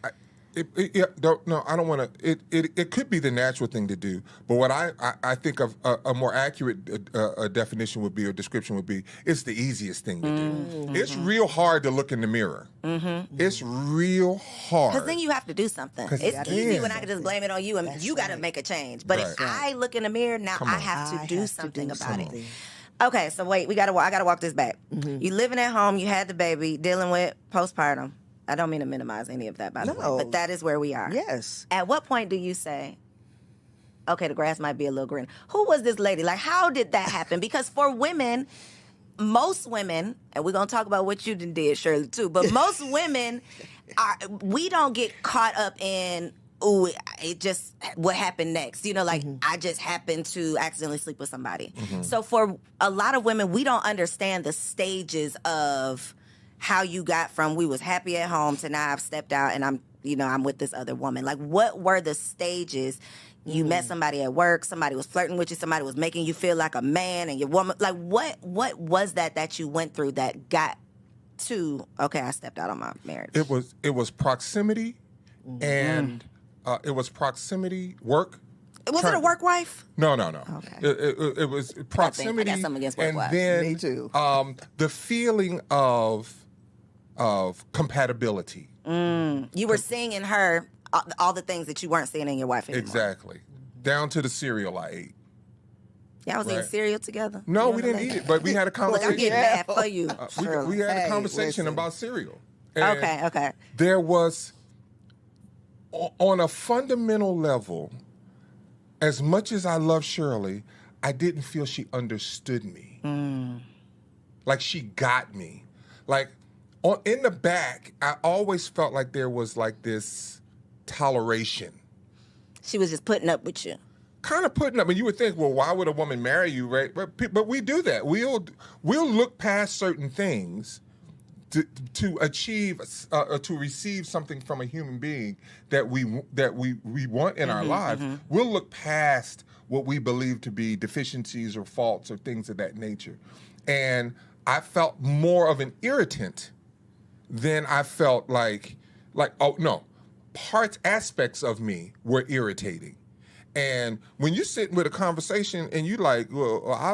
No, I don't want to. It could be the natural thing to do, but what I think of a more accurate definition would be, or description would be, it's the easiest thing to do. It's real hard to look in the mirror. It's real hard. Because then you have to do something. It's easy when I can just blame it on you and you got to make a change. But if I look in the mirror, now I have to do something about it. Okay, so wait, I gotta walk this back. You living at home, you had the baby, dealing with postpartum. I don't mean to minimize any of that, by the way, but that is where we are. Yes. At what point do you say, okay, the grass might be a little green? Who was this lady? Like, how did that happen? Because for women, most women, and we're gonna talk about what you did, Shirley, too, but most women, we don't get caught up in, ooh, it just, what happened next? I just happened to accidentally sleep with somebody. So for a lot of women, we don't understand the stages of how you got from we was happy at home to now I've stepped out and I'm with this other woman. Like, what were the stages? You met somebody at work, somebody was flirting with you, somebody was making you feel like a man and your woman. Like, what was that you went through that got to, okay, I stepped out on my marriage? It was proximity and it was proximity, work. Was it a work wife? No. Okay. It was proximity. I got something against work and wives. then Me too. The feeling of compatibility. You were seeing in her all the things that you weren't seeing in your wife anymore. Exactly. Down to the cereal I ate. Y'all was eating cereal together? No, we didn't eat it, but we had a Look, conversation. I'm getting mad for you. We had a conversation about cereal. And Okay. There was, on a fundamental level, as much as I love Shirley, I didn't feel she understood me. Like she got me. Like in the back, I always felt like there was like this toleration. She was just putting up with you. Kind of putting up, and you would think, well, why would a woman marry you, right? But we do that. We'll look past certain things to achieve or to receive something from a human being that we want in our lives. We'll look past what we believe to be deficiencies or faults or things of that nature. And I felt more of an irritant than I felt like oh no, aspects of me were irritating. And when you're sitting with a conversation and you like, well, I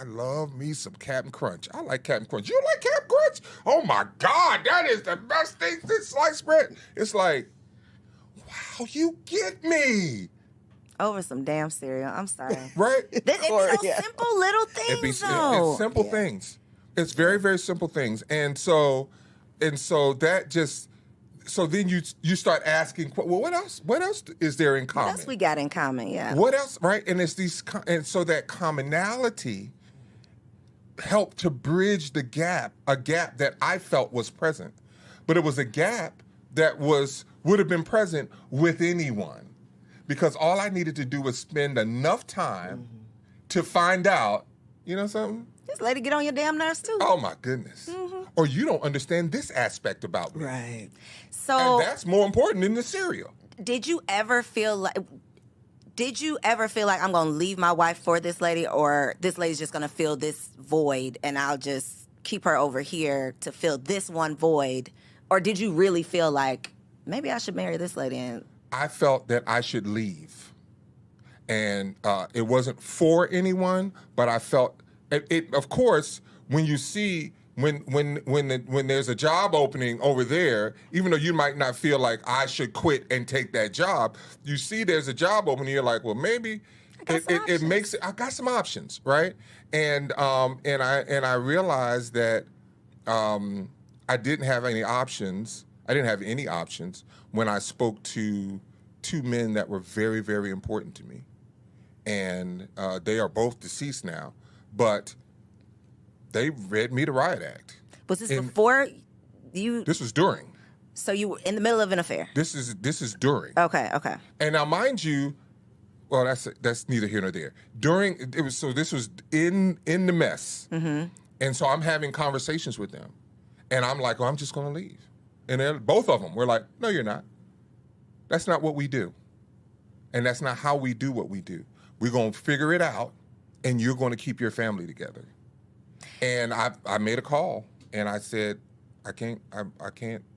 love me some Captain Crunch. I like Captain Crunch. You like Captain Crunch? Oh my God, that is the best thing since sliced bread. It's like, wow, you get me. Over some damn cereal. I'm sorry. Right? It'd be those simple little things, though. It's simple things. It's very, very simple things. And so that just, so then you start asking, well, what else? What else is there in common? What else we got in common? Yeah. What else, right? And it's and so that commonality helped to bridge the gap, a gap that I felt was present, but it was a gap that would have been present with anyone, because all I needed to do was spend enough time to find out, you know something? This lady get on your damn nerves too. Oh my goodness. Or you don't understand this aspect about me. Right. So And that's more important than the cereal. did you ever feel like I'm going to leave my wife for this lady, or this lady's just going to fill this void and I'll just keep her over here to fill this one void? Or did you really feel like maybe I should marry this lady? And I felt that I should leave. And it wasn't for anyone, but I felt it of course, when you see when there's a job opening over there, even though you might not feel like I should quit and take that job, you see there's a job opening, you're like, well, maybe it makes it. I got some options, right? And I realized that I didn't have any options. I didn't have any options when I spoke to two men that were very, very important to me, and they are both deceased now, but they read me the riot act. was this before you? This was during. So you were in the middle of an affair. This is during. Okay. And now, mind you, well, that's neither here nor there. This was in the mess, and so I'm having conversations with them, and I'm like, I'm just going to leave, and both of them were like, no, you're not. That's not what we do, and that's not how we do what we do. We're going to figure it out, and you're going to keep your family together. And I made a call, and I said, I can't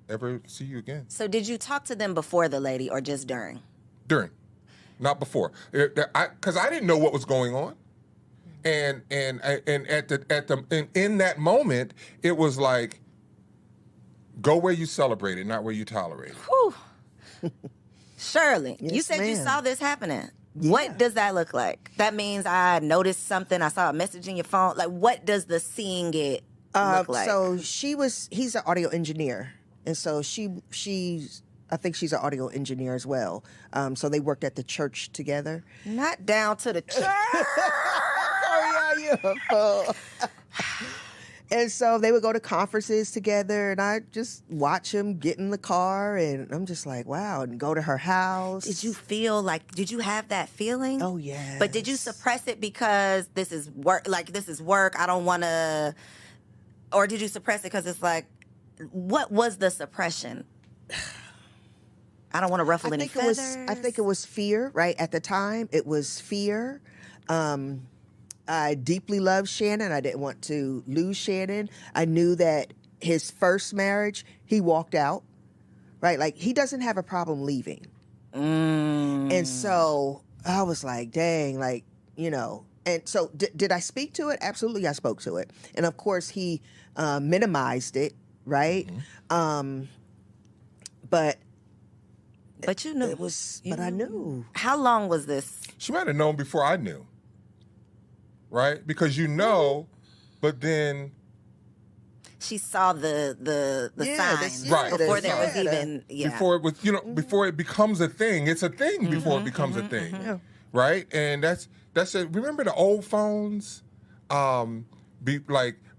ever see you again. So did you talk to them before the lady or just during? During, not before, because I didn't know what was going on, and in that moment, it was like, go where you celebrate it, not where you tolerate it. Whew. Shirley, Yes, you said you ma'am. saw this happening. Yeah. What does that look like? That means I noticed something. I saw a message in your phone. Like, what does the seeing it look like? So he's an audio engineer. And so I think she's an audio engineer as well. So they worked at the church together. Not down to the church. Oh, yeah, you're a fool. And so they would go to conferences together, and I just watch them get in the car, and I'm just like, wow, and go to her house. Did you have that feeling? Oh, yes. But did you suppress it because this is work? Like, this is work. I don't want to. Or did you suppress it because it's like, what was the suppression? I don't want to ruffle any feathers. I think it was fear, right? At the time, it was fear. I deeply loved Shannon. I didn't want to lose Shannon. I knew that his first marriage, he walked out, right? Like, he doesn't have a problem leaving. And so I was like, dang, like, you know. And so did I speak to it? Absolutely, I spoke to it. And of course, he minimized it, right? But you knew. but I knew. How long was this? She might have known before I knew, right? Because but then She saw the signs Right. before there was Yeah. even before it was, before it becomes a thing. It's a thing before it becomes a thing, right? And that's it. Remember the old phones?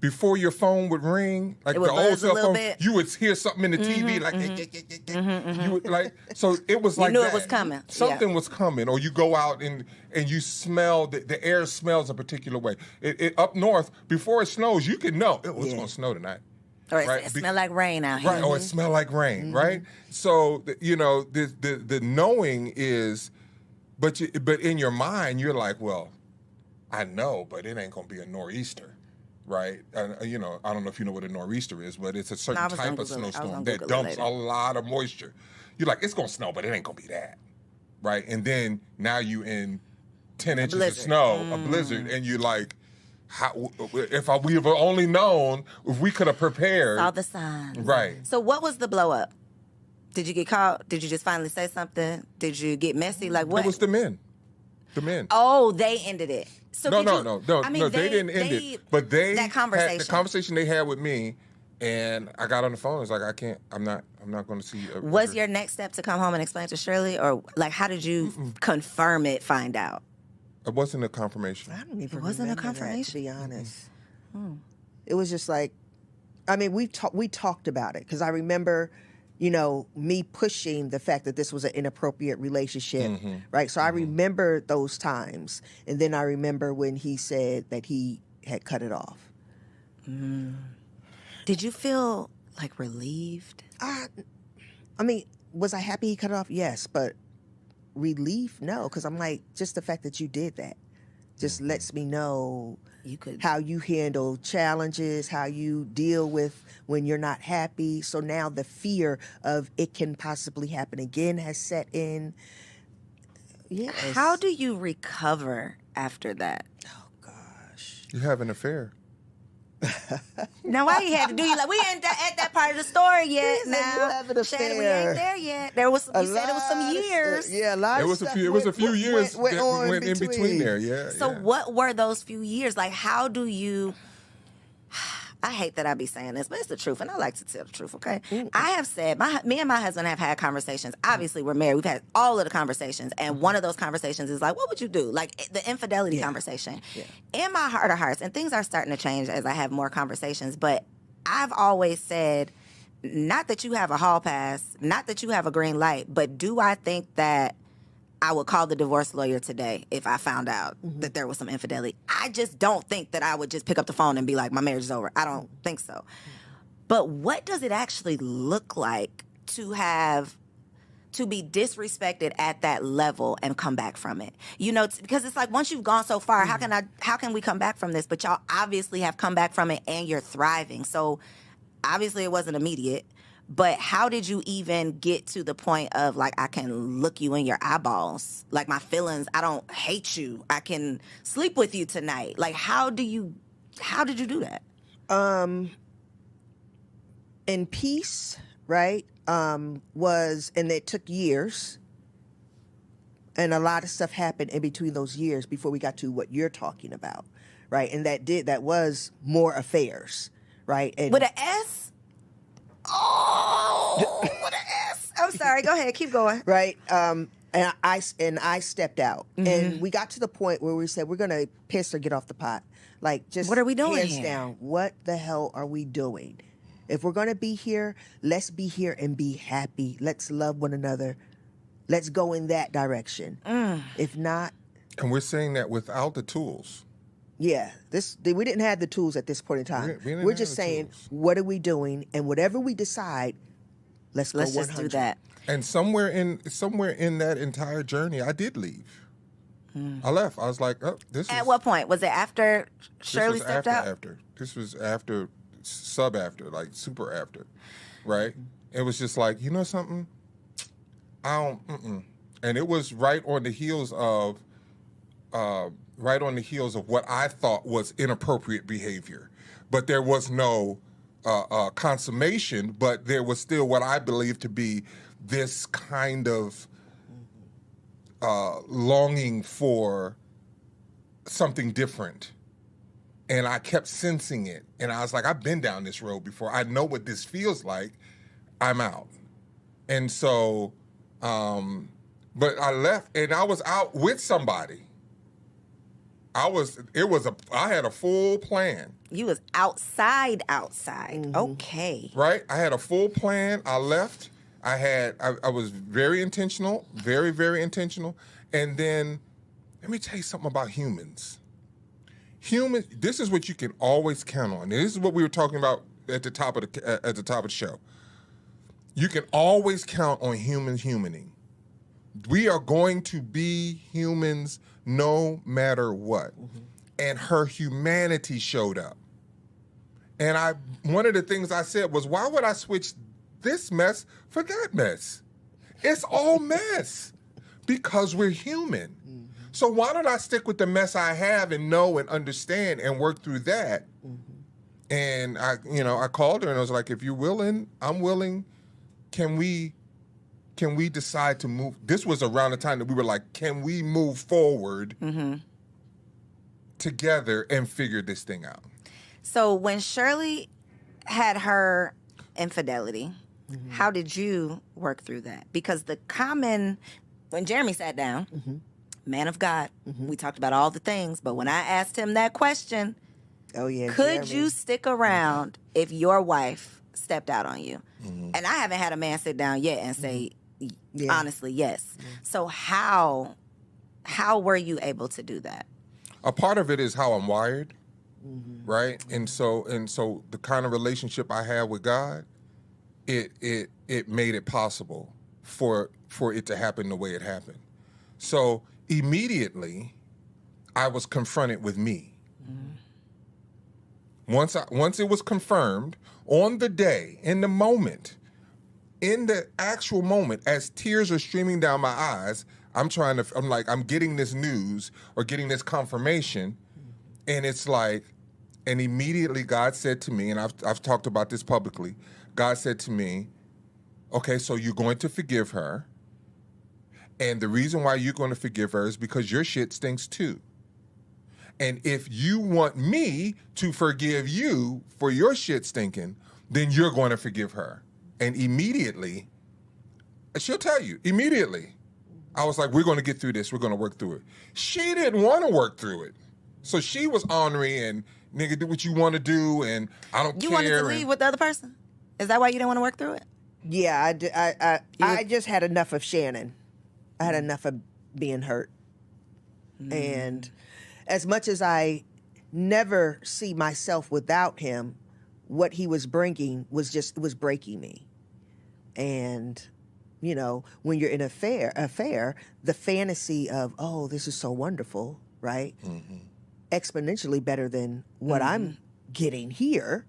Before your phone would ring, like It would the old buzz a cell little phone, bit. you would hear something in the TV like, you would, like, so it was like knew that. it was coming. Something was coming, or you go out and you smell the air smells a particular way. It up north, before it snows, you can know it's going to snow tonight. Or it Right. smelled like rain out here. Right, or it smelled like rain, right? So, the knowing is, but in your mind, you're like, well, I know, but it ain't going to be a nor'easter, right? I don't know if you know what a nor'easter is, but it's a certain type of snowstorm that dumps a lot of moisture. You're like, it's going to snow, but it ain't going to be that, right? And then now you in 10 inches of snow, a blizzard, and you're like, we have only known, if we could have prepared. Saw the signs. Right. So what was the blow up? Did you get caught? Did you just finally say something? Did you get messy? Like what? It was the men. The men. Oh, they ended it. So No. They didn't end it. But that conversation. the conversation they had with me, And I got on the phone. It's like, I'm not going to see. Was your next step to come home and explain to Shirley, or like how did you confirm it? Find out. It wasn't a confirmation. I don't even It wasn't a remember that, confirmation? to be honest. It was just like, I mean, we talked about it because I remember, me pushing the fact that this was an inappropriate relationship, right? So I remember those times, and then I remember when he said that he had cut it off. Did you feel like relieved? I mean, was I happy he cut it off? Yes, but relief, no, because I'm like, just the fact that you did that just lets me know You could. how you handle challenges, how you deal with when you're not happy. So now the fear of it can possibly happen again has set in. Yes. How do you recover after that? Oh gosh. You have an affair. Now, why you had to do you like we ain't at that part of the story yet? He said Now, you have an Shannon, we affair. ain't there yet. You said it was some years. Yeah, a lot It of was a stuff few. It was a few years went that on went in between there. Yeah. So yeah. what were those few years like? How do you? I hate that I be saying this, but it's the truth, and I like to tell the truth. Okay, I have said me and my husband have had conversations. Obviously, we're married. We've had all of the conversations, and one of those conversations is like, "What would you do?" Like the infidelity conversation. Yeah. In my heart of hearts, and things are starting to change as I have more conversations. But I've always said, not that you have a hall pass, not that you have a green light, but do I think that I would call the divorce lawyer today if I found out that there was some infidelity? I just don't think that I would just pick up the phone and be like, my marriage is over. I don't think so. But what does it actually look like to be disrespected at that level and come back from it? Because it's like once you've gone so far, how can we come back from this? But y'all obviously have come back from it and you're thriving. So obviously it wasn't immediate. But how did you even get to the point of like, I can look you in your eyeballs, like my feelings, I don't hate you, I can sleep with you tonight? Like, how did you do that? In peace, right? And it took years. And a lot of stuff happened in between those years before we got to what you're talking about, right? And that was more affairs, right? And With an S? Oh, with an S. I'm sorry. Go ahead. Keep going. right? And I stepped out, and we got to the point where we said we're gonna piss or get off the pot. Like, just What are we doing hands here? down. What the hell are we doing? If we're gonna be here, let's be here and be happy. Let's love one another. Let's go in that direction. If not, And we're saying that without the tools. yeah, we didn't have the tools at this point in time. We didn't We're have just the saying, tools. what are we doing? And whatever we decide, let's go Let's 100. just do that. And somewhere in that entire journey, I did leave. I left. I was like, oh, this is... At what point? Was it after this Shirley was stepped after, out? After. This was after, sub-after, like super after, right? It was just like, you know something? And it was right on the heels of what I thought was inappropriate behavior. But there was no consummation, but there was still what I believed to be this kind of longing for something different. And I kept sensing it. And I was like, I've been down this road before. I know what this feels like. I'm out. And so, but I left, and I was out with somebody. I had a full plan. You was outside. Okay. Right? I had a full plan. I left. I was very intentional, very, very intentional. And then, let me tell you something about humans. This is what you can always count on. And this is what we were talking about at the top of the show. You can always count on humans humaning. We are going to be humans no matter what. And her humanity showed up. And one of the things I said was, why would I switch this mess for that mess? It's all mess because we're human. So why don't I stick with the mess I have and know and understand and work through that? And I called her and I was like, if you're willing, I'm willing. Can we decide to move? This was around the time that we were like, can we move forward together and figure this thing out? So when Shirley had her infidelity. How did you work through that? Because when Jeremy sat down, man of God, we talked about all the things, but when I asked him that question, Oh yeah. could Jeremy. you stick around if your wife stepped out on you? And I haven't had a man sit down yet and say, honestly, yes. So how were you able to do that? A part of it is how I'm wired, right? And so the kind of relationship I have with God, it made it possible for it to happen the way it happened. So immediately, I was confronted with me. Once it was confirmed on the day, in the moment, in the actual moment, as tears are streaming down my eyes, I'm getting this news or getting this confirmation, and it's like, and immediately God said to me, and I've talked about this publicly, God said to me, okay, so you're going to forgive her, and the reason why you're going to forgive her is because your shit stinks too. And if you want me to forgive you for your shit stinking, then you're going to forgive her. And immediately, she'll tell you, immediately, I was like, we're going to get through this. We're going to work through it. She didn't want to work through it. So she was ornery and, nigga, do what you want to do, and I don't care. You wanted to leave with the other person? Is that why you didn't want to work through it? Yeah, I just had enough of Shannon. I had enough of being hurt. And as much as I never see myself without him, what he was bringing was breaking me. And, you know, when you're in an affair, the fantasy of, oh, this is so wonderful, right? Exponentially better than what I'm getting here.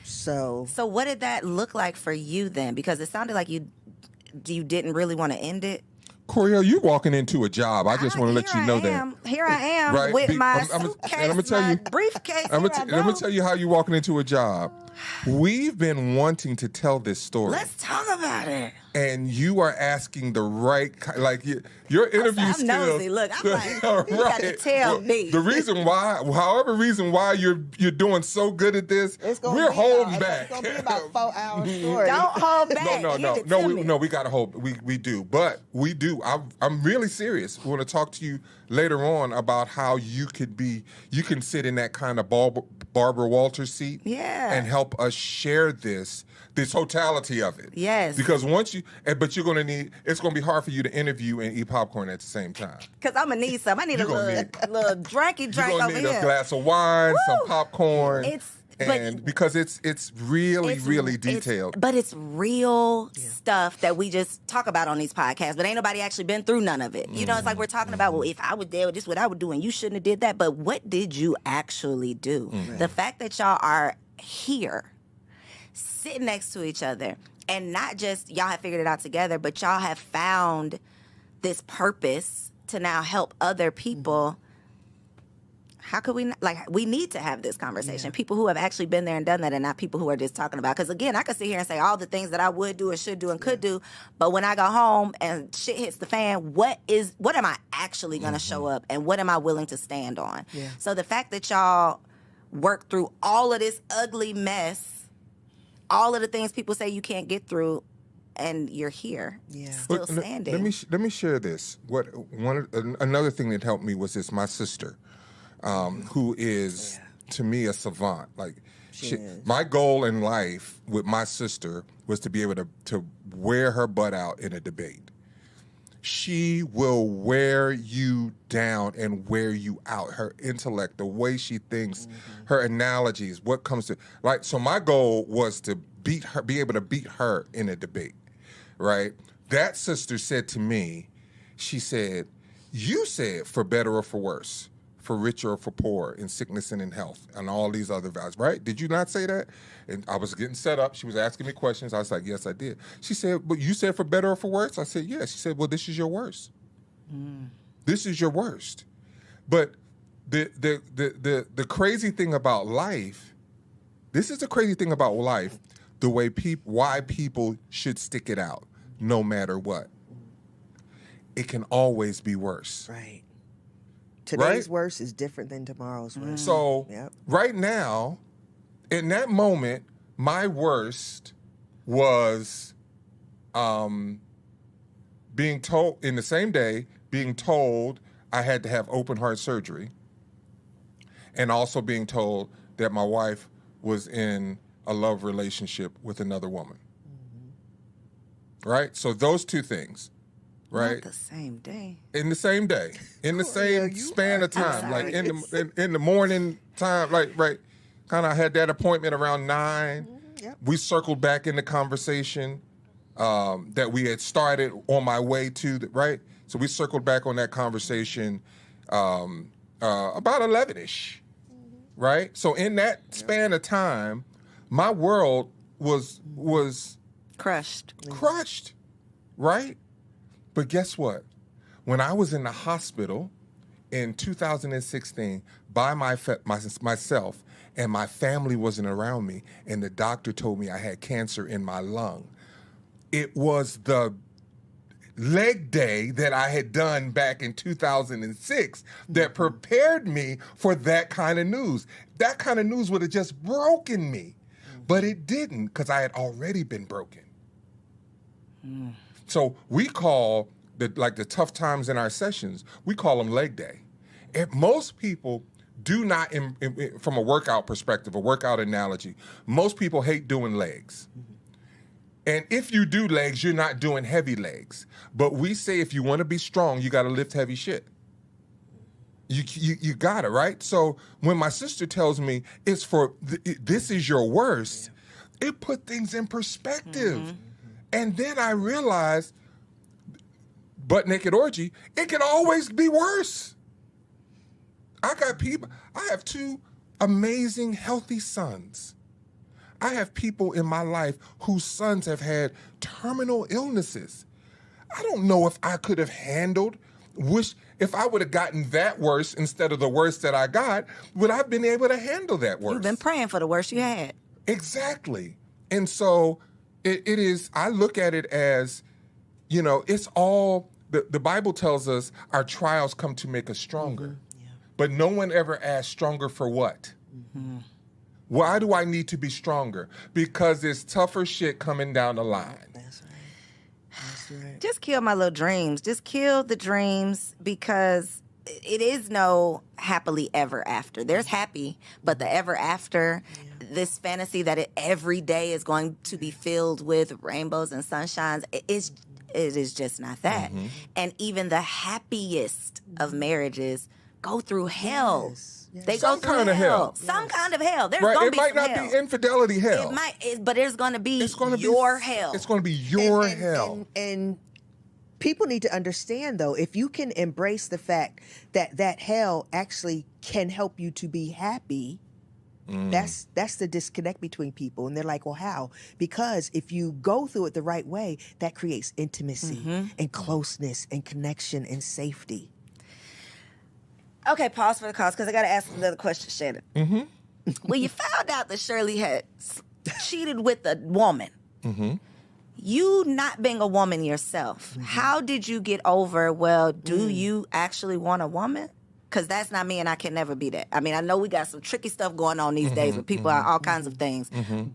So what did that look like for you then? Because it sounded like you didn't really want to end it. Coriel, you walking into a job. I just want to let you know that. Here I am Right? with my I'm suitcase, gonna tell my you- briefcase. I'm gonna tell you how you walking into a job. We've been wanting to tell this story. Let's talk about it. And you are asking the right, your interview I'm skills. nosy. Look, I'm like, you got to tell me. The reason why you're doing so good at this, we're holding back. It's gonna be about 4 hours story. Don't hold back. We gotta hold. We do, but we do. I'm really serious. We want to talk to you later on about how you can sit in that kind of Barbara Walters seat, and help us share this totality of it. Yes. Because but you're gonna need. It's gonna be hard for you to interview and eat popcorn at the same time. Because I'm gonna need some. I need a little drinky drink You're over gonna need here. a glass of wine, some popcorn. Because it's really detailed. But it's real stuff that we just talk about on these podcasts. But ain't nobody actually been through none of it. You know, it's like we're talking about, well, if I was there, this is what I would do, and you shouldn't have did that. But what did you actually do? The fact that y'all are here, sitting next to each other, and not just y'all have figured it out together, but y'all have found this purpose to now help other people. How could we not, we need to have this conversation. People who have actually been there and done that, and not people who are just talking about. Because again, I could sit here and say all the things that I would do and should do and could do, but when I go home and shit hits the fan, what am I actually going to show up, and what am I willing to stand on? So the fact that y'all work through all of this ugly mess, all of the things people say you can't get through, and you're here, still standing. Let me share this. Another thing that helped me was this. My sister, who is to me a savant. My goal in life with my sister was to be able to wear her butt out in a debate. She will wear you down and wear you out. Her intellect, the way she thinks, her analogies, what comes to so my goal was to be able to beat her in a debate, right? That sister said to me, she said, you said for better or for worse, for richer or for poor, in sickness and in health, and all these other values, right? Did you not say that? And I was getting set up. She was asking me questions. I was like, yes, I did. She said, but you said for better or for worse? I said, yes. She said, well, this is your worst. This is your worst. But the crazy thing about life, this is the crazy thing about life, the way why people should stick it out no matter what. It can always be worse. Right. Today's worse is different than tomorrow's worse. So right now, in that moment, my worst was being told, in the same day, being told I had to have open heart surgery, and also being told that my wife was in a love relationship with another woman. Right? So those two things, right? Not the same day. In the same day, in the same span of time, like in the morning time, like right, kind of had that appointment around 9. Yep. We circled back in the conversation that we had started on my way to, right? So we circled back on that conversation about 11-ish, right? So in that span of time, my world was Crushed. right? But guess what? When I was in the hospital in 2016 by myself, and my family wasn't around me, and the doctor told me I had cancer in my lung, it was the leg day that I had done back in 2006 that prepared me for that kind of news. That kind of news would have just broken me, but it didn't, because I had already been broken. So we call the tough times in our sessions, we call them leg day. If most people do not, from a workout perspective, a workout analogy, most people hate doing legs. And if you do legs, you're not doing heavy legs. But we say if you want to be strong, you got to lift heavy shit. You got it, right? So when my sister tells me it's for, this is your worst, it put things in perspective. And then I realized, butt naked orgy, it can always be worse. I have 2 amazing, healthy sons. I have people in my life whose sons have had terminal illnesses. I don't know if I could have handled, if I would have gotten that worse instead of the worst that I got, would I have been able to handle that worse? You've been praying for the worst you had. Exactly. And so it is, I look at it as, it's all, the Bible tells us our trials come to make us stronger. But no one ever asked stronger for what? Why do I need to be stronger? Because there's tougher shit coming down the line. That's right. Just kill my little dreams. Just kill the dreams, because it is no happily ever after. There's happy, but the ever after, this fantasy that every day is going to be filled with rainbows and sunshines, it is just not that. And even the happiest of marriages go through hell. They Some go through kind of hell. Some kind of hell. There's Right? gonna It be might some not hell. be infidelity hell. It might, but there's going to be It's your hell. It's going to be your And- hell. And people need to understand, though, if you can embrace the fact that hell actually can help you to be happy, that's the disconnect between people. And they're like, well, how? Because if you go through it the right way, that creates intimacy and closeness and connection and safety. Okay, pause for the cause, because I got to ask another question, Shannon. When you found out that Shirley had cheated with a woman, you not being a woman yourself, how did you get over, do you actually want a woman? Because that's not me, and I can never be that. I mean, I know we got some tricky stuff going on these days with people all kinds of things.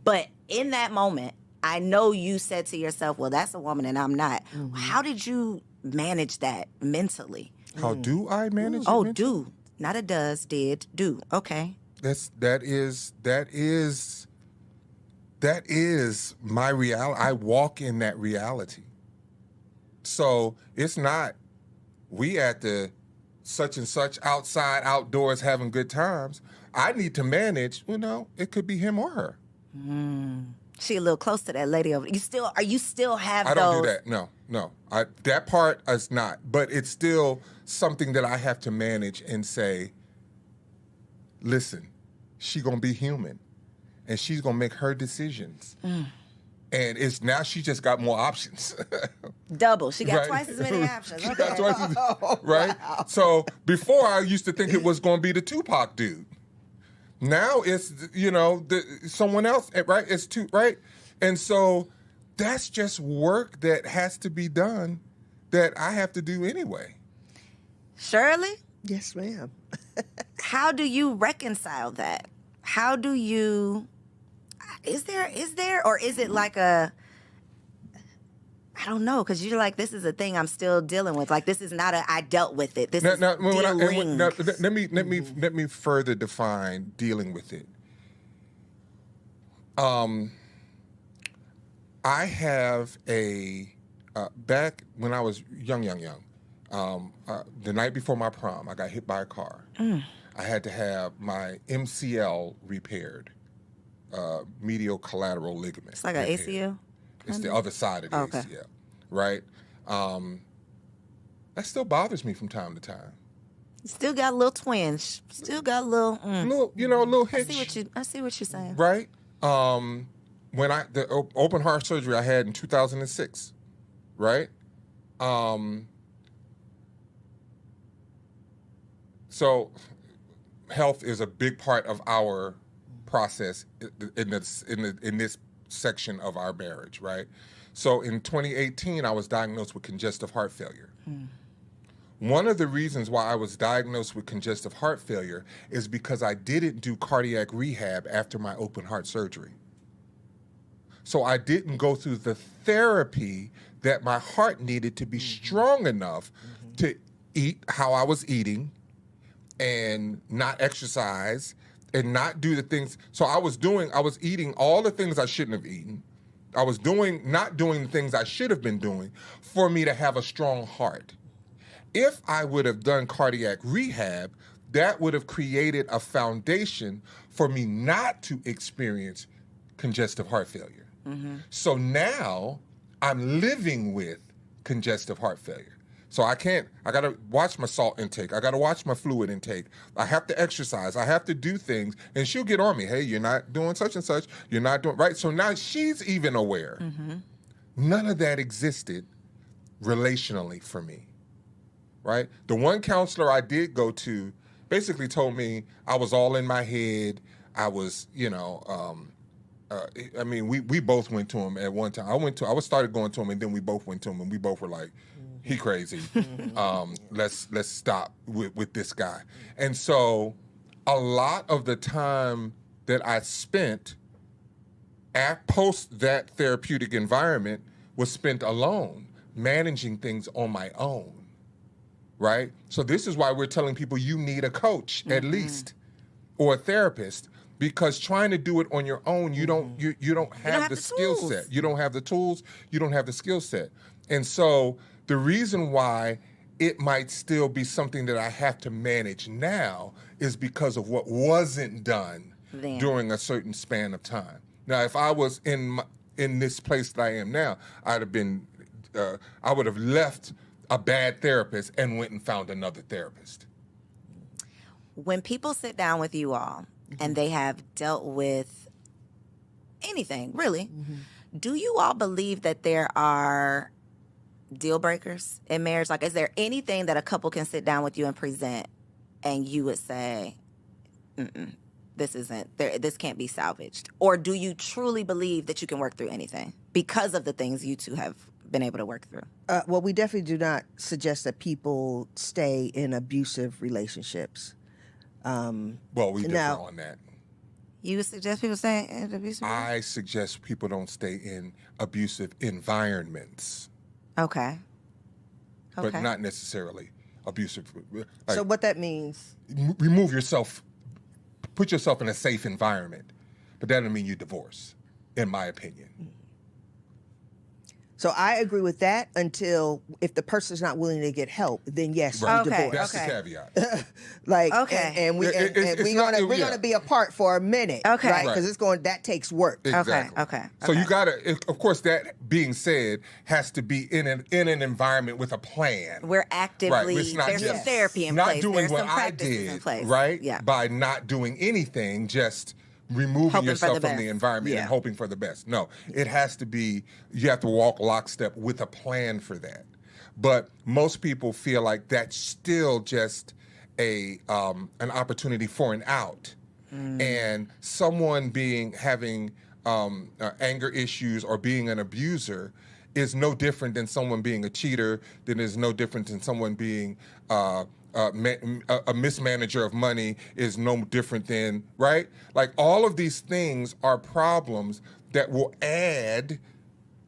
But in that moment, I know you said to yourself, well, that's a woman and I'm not. How did you manage that mentally? How do I manage it? Oh, mentally? do. Not a does, did, do. Okay. That is my reality. I walk in that reality. So it's not we at the such and such outside, outdoors having good times. I need to manage, it could be him or her. She a little close to that lady over. You still have I those? don't do that. No. That part is not. But it's still something that I have to manage and say, listen, she gonna be human, and she's gonna make her decisions. And now she just got more options. Double. She got Right. twice as many options. She Okay. got twice as, right? Wow. So before I used to think it was going to be the Tupac dude. Now it's someone else, right? It's two, right? And so that's just work that has to be done that I have to do anyway. Shirley, Yes, ma'am. how do you reconcile that? How do you Is there, or is it like a, I don't know, because you're like, this is a thing I'm still dealing with. Like, this is not a, I dealt with it. This is dealing. Let me further define dealing with it. I have back when I was young, the night before my prom, I got hit by a car. I had to have my MCL repaired, medial collateral ligament. It's like an ACL? It's the other side of the ACL, right? That still bothers me from time to time. Still got a little twinge. Still got a little, little hitch. I see what you're saying. Right? When the open heart surgery I had in 2006, right? So health is a big part of our process in this section of our marriage, right? So in 2018, I was diagnosed with congestive heart failure. One of the reasons why I was diagnosed with congestive heart failure is because I didn't do cardiac rehab after my open heart surgery. So I didn't go through the therapy that my heart needed to be strong enough to eat how I was eating and not exercise and not do the things. So I was eating all the things I shouldn't have eaten. I was not doing the things I should have been doing for me to have a strong heart. If I would have done cardiac rehab, that would have created a foundation for me not to experience congestive heart failure. So now I'm living with congestive heart failure. So I got to watch my salt intake. I got to watch my fluid intake. I have to exercise. I have to do things. And she'll get on me. Hey, you're not doing such and such. You're not doing, right? So now she's even aware. None of that existed relationally for me, right? The one counselor I did go to basically told me I was all in my head. I was, we both went to him at one time. I started going to him, and then we both went to him, and we both were like, he crazy. Let's stop with this guy. And so a lot of the time that I spent post that therapeutic environment was spent alone, managing things on my own, right? So this is why we're telling people you need a coach at least, or a therapist. Because trying to do it on your own, you don't have the skill set. You don't have the tools. You don't have the skill set. And so the reason why it might still be something that I have to manage now is because of what wasn't done during a certain span of time. Now, if I was in this place that I am now, I would have left a bad therapist and went and found another therapist. When people sit down with you all, and they have dealt with anything, really, do you all believe that there are deal breakers in marriage? Like, is there anything that a couple can sit down with you and present, and you would say, this can't be salvaged? Or do you truly believe that you can work through anything because of the things you two have been able to work through? Well, we definitely do not suggest that people stay in abusive relationships. Well, we differ on that. You would suggest people stay in abusive? I suggest people don't stay in abusive environments. Okay. But not necessarily abusive. Like, so what that means? Remove yourself, put yourself in a safe environment. But that doesn't mean you divorce, in my opinion. So I agree with that until if the person's not willing to get help, then yes, you divorce. That's the caveat. And we're gonna be apart for a minute, right? Because that takes work. Exactly. Okay. So you gotta, of course, that being said, has to be in an environment with a plan. We're actively there's some therapy in place. Not doing there's what some I practices did, in place. right? Yeah. By not doing anything, just removing yourself from the environment and hoping for the best. No, it has to be, you have to walk lockstep with a plan for that. But most people feel like that's still just an opportunity for an out. And someone having anger issues or being an abuser is no different than someone being a cheater, than is no different than someone being a mismanager of money is no different than, right? Like all of these things are problems that will add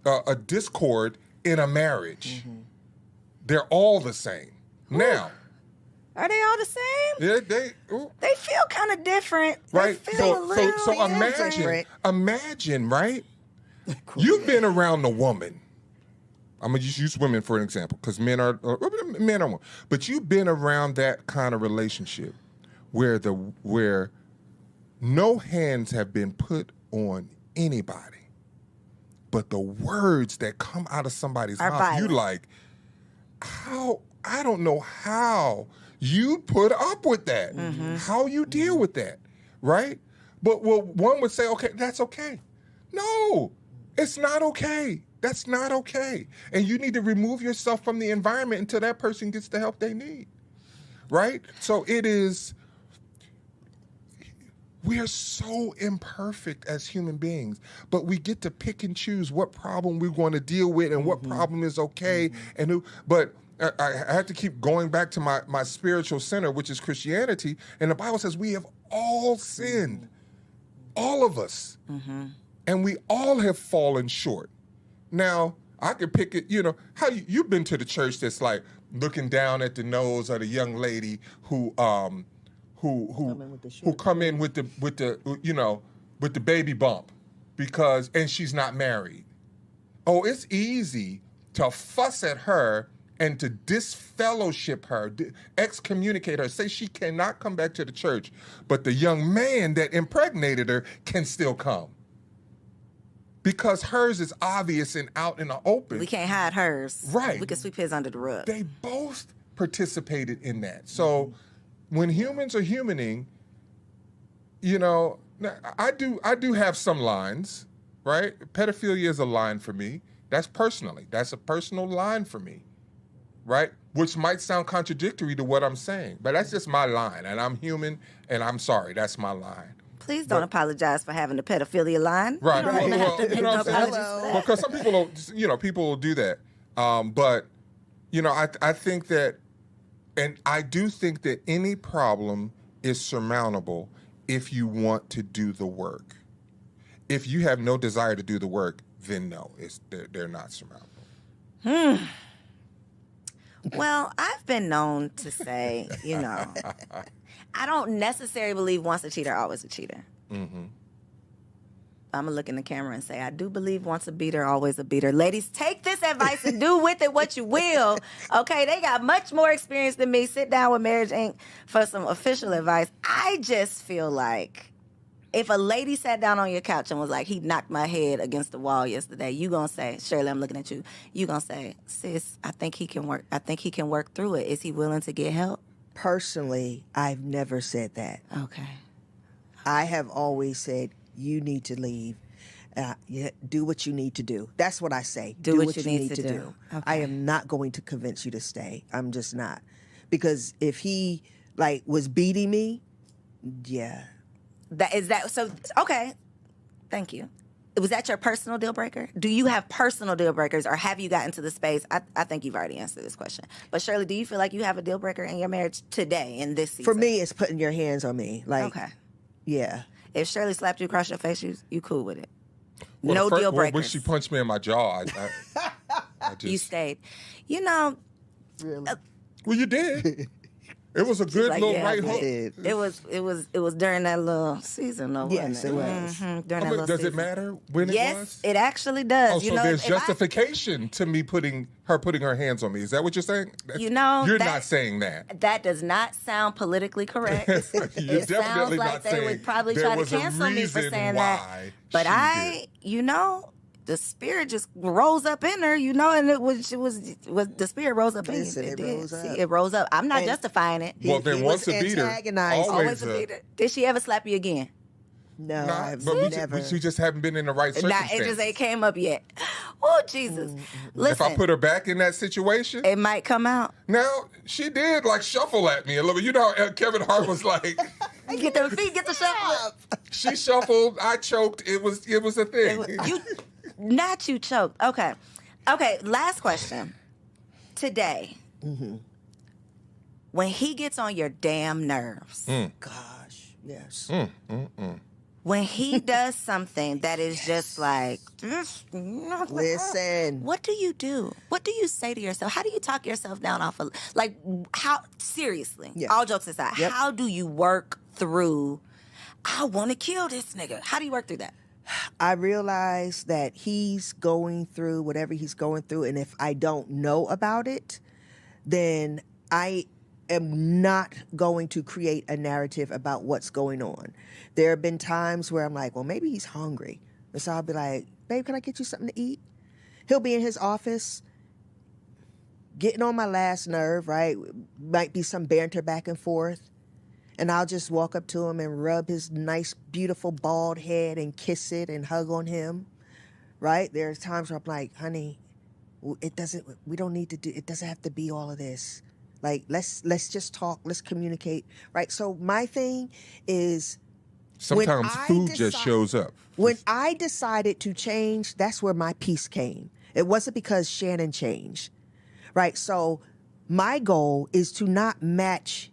a discord in a marriage. They're all the same. Now, are they all the same? yeah, They feel kind of different. right. They feel a little Imagine, right? You've been around a woman. I'm gonna just use women for an example, because men are women. But you've been around that kind of relationship where no hands have been put on anybody, but the words that come out of somebody's mouth, violent. you like, how? I don't know how you put up with that. How you deal with that, right? But one would say, okay, that's okay. No, it's not okay. That's not okay. And you need to remove yourself from the environment until that person gets the help they need, right? So we are so imperfect as human beings, but we get to pick and choose what problem we want to deal with and what problem is okay. But I have to keep going back to my spiritual center, which is Christianity. And the Bible says we have all sinned, all of us. And we all have fallen short. Now, I could pick it, how you've been to the church that's like looking down at the nose of the young lady who come in with the baby bump and she's not married. Oh, it's easy to fuss at her and to disfellowship her, excommunicate her, say she cannot come back to the church, but the young man that impregnated her can still come. Because hers is obvious and out in the open. We can't hide hers. Right. We can sweep his under the rug. They both participated in that. So when humans are humaning, I do have some lines, right? Pedophilia is a line for me. That's a personal line for me, right? Which might sound contradictory to what I'm saying, but that's just my line, and I'm human, and I'm sorry, that's my line. Please don't apologize for having the pedophilia line. Right. You don't have to make no apologies for that. Because some people don't, people will do that. But I think that, and I do think that any problem is surmountable if you want to do the work. If you have no desire to do the work, then no, they're not surmountable. Well, I've been known to say, I don't necessarily believe once a cheater, always a cheater. I'm going to look in the camera and say, I do believe once a beater, always a beater. Ladies, take this advice and do with it what you will. Okay, they got much more experience than me. Sit down with Marriage Inc. for some official advice. I just feel like if a lady sat down on your couch and was like, he knocked my head against the wall yesterday, you going to say, Shirley, I'm looking at you. You going to say, sis, I think he can work through it. Is he willing to get help? Personally, I've never said that. Okay. I have always said, you need to leave. Do what you need to do. That's what I say. Do what you need to do. Okay. I am not going to convince you to stay. I'm just not. Because if he was beating me, yeah. Okay. Thank you. Was that your personal deal breaker? Do you have personal deal breakers, or have you gotten to the space? I think you've already answered this question. But Shirley, do you feel like you have a deal breaker in your marriage today, in this season? For me, it's putting your hands on me. Okay. Yeah. If Shirley slapped you across your face, you cool with it? Well, no deal breakers. When she punched me in my jaw, I just... You stayed. Really? Well, you did. It was a good little right hook. It was during that little season, though, yes, wasn't it? It was. During that Does little season. it matter when it was? Yes, it actually does. Oh, so there's justification to me putting her hands on me. Is that what you're saying? You're not saying that. That does not sound politically correct. It sounds like they would probably try to cancel me for saying that. But the spirit just rose up in her, and it was the spirit rose up in you. It rose up. See, it rose up. I'm not justifying it. Well, then once a beater, always a beater. Did she ever slap you again? No, I've never. We just haven't been in the right circumstances. It just ain't came up yet. Oh, Jesus. Listen, if I put her back in that situation, it might come out. Now, she did shuffle at me a little bit. Kevin Hart was like... Get them feet, get the shuffle. She shuffled, I choked. It was a thing. Not you choked. Okay, last question. Today, when he gets on your damn nerves, Gosh, yes. when he does something that is just like, Listen. what do you do? What do you say to yourself? How do you talk yourself down off of, like, how, seriously, Yeah. all jokes aside, Yep. how do you work through, I want to kill this nigga? How do you work through that? I realize that he's going through whatever he's going through, and if I don't know about it, then I am not going to create a narrative about what's going on. There have been times where I'm like, well, maybe he's hungry. And so I'll be like, babe, can I get you something to eat? He'll be in his office getting on my last nerve, right? Might be some banter back and forth. And I'll just walk up to him and rub his nice, beautiful bald head and kiss it and hug on him, right? There's times where I'm like, honey, it doesn't have to be all of this. Like, let's just talk, let's communicate, right? So my thing is, Sometimes food just shows up. when I decided to change, that's where my peace came. It wasn't because Shannon changed, right? So my goal is to not match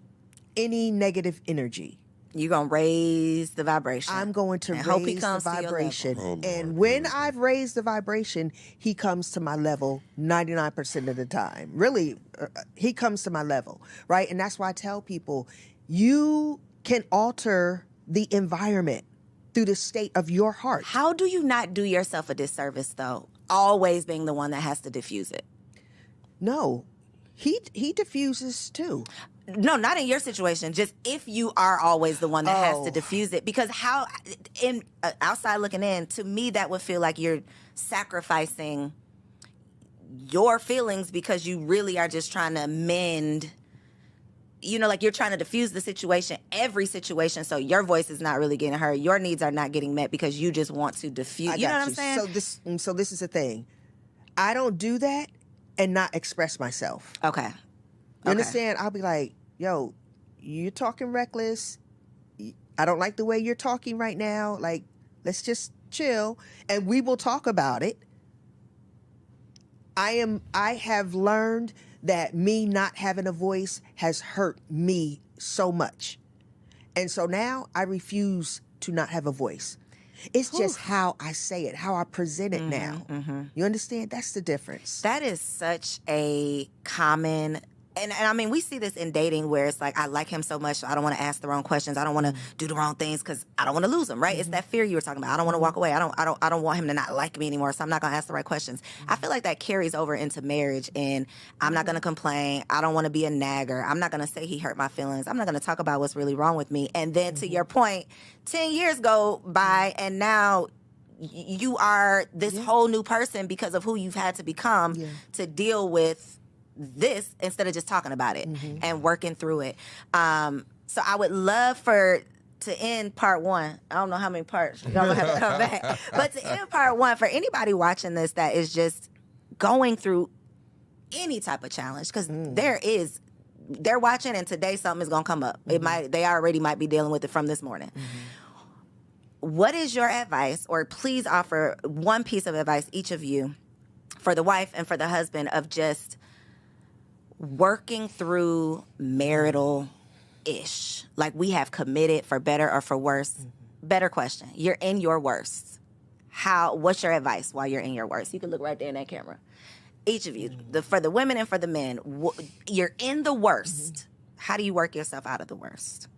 any negative energy. You're going to raise the vibration. I'm going to and hope he raise comes the to your vibration. level. Oh, Lord. And when I've raised the vibration, he comes to my level 99% of the time. Really, he comes to my level, right? And that's why I tell people, you can alter the environment through the state of your heart. How do you not do yourself a disservice, though? Always being the one that has to diffuse it. No, he diffuses too. No, not in your situation. Just if you are always the one that has to Oh. diffuse it, because how, in outside looking in, to me that would feel like you're sacrificing your feelings because you really are just trying to mend. You know, like you're trying to diffuse the situation, every situation, so your voice is not really getting heard. Your needs are not getting met because you just want to diffuse. You know what I'm saying? So this is the thing. I don't do that and not express myself. Okay. You understand? I'll be like, yo, you're talking reckless. I don't like the way you're talking right now. Like, let's just chill and we will talk about it. I have learned that me not having a voice has hurt me so much. And so now I refuse to not have a voice. It's just how I say it, how I present it now. You understand? That's the difference. That is such a common, and I mean, we see this in dating where it's like, I like him so much, so I don't want to ask the wrong questions. I don't want to do the wrong things because I don't want to lose him, right? It's that fear you were talking about. I don't want to walk away. I don't want him to not like me anymore, so I'm not going to ask the right questions. I feel like that carries over into marriage, and I'm not going to complain. I don't want to be a nagger. I'm not going to say he hurt my feelings. I'm not going to talk about what's really wrong with me. And then to your point, 10 years go by, and now you are this whole new person because of who you've had to become to deal with this instead of just talking about it and working through it. So I would love to end part one. I don't know how many parts y'all gonna have to come back, but to end part one, for anybody watching this that is just going through any type of challenge, because they're watching, and today something is gonna come up. They already might be dealing with it from this morning. What is your advice, or please offer one piece of advice, each of you, for the wife and for the husband, of just working through marital-ish? Like, we have committed, for better or for worse. Better question. You're in your worst. What's your advice while you're in your worst? You can look right there in that camera. Each of you, for the women and for the men, you're in the worst. How do you work yourself out of the worst?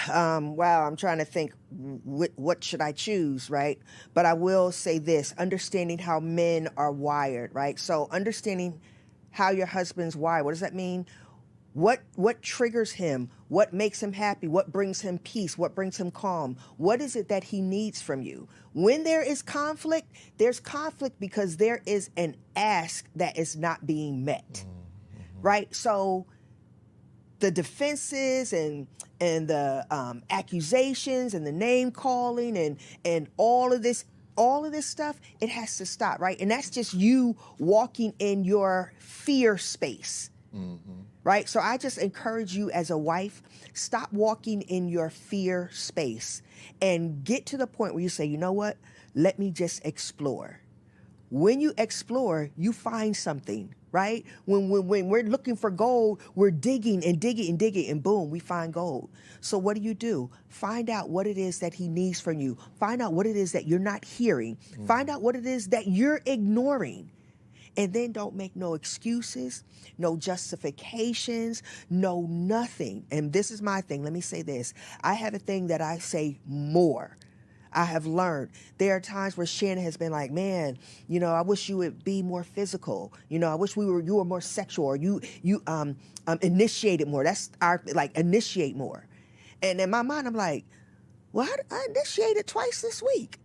Wow, I'm trying to think, what should I choose, right? But I will say this, understanding how men are wired, right? So understanding how your husband's wired, what does that mean? What triggers him? What makes him happy? What brings him peace? What brings him calm? What is it that he needs from you? When there is conflict, there's conflict because there is an ask that is not being met, right? So the defenses and the accusations and the name calling and all of this stuff, it has to stop, right? And that's just you walking in your fear space, right? So I just encourage you as a wife, stop walking in your fear space and get to the point where you say, you know what? Let me just explore. When you explore, you find something. right? When we're looking for gold, we're digging and digging and digging, and boom, we find gold. So what do? Find out what it is that he needs from you. Find out what it is that you're not hearing. Find out what it is that you're ignoring. And then don't make no excuses, no justifications, no nothing. And this is my thing. Let me say this. I have a thing that I say more. I have learned. There are times where Shannon has been like, man, I wish you would be more physical. I wish you were more sexual, or you initiated more. That's our, initiate more. And in my mind, I'm like, well, I initiated twice this week,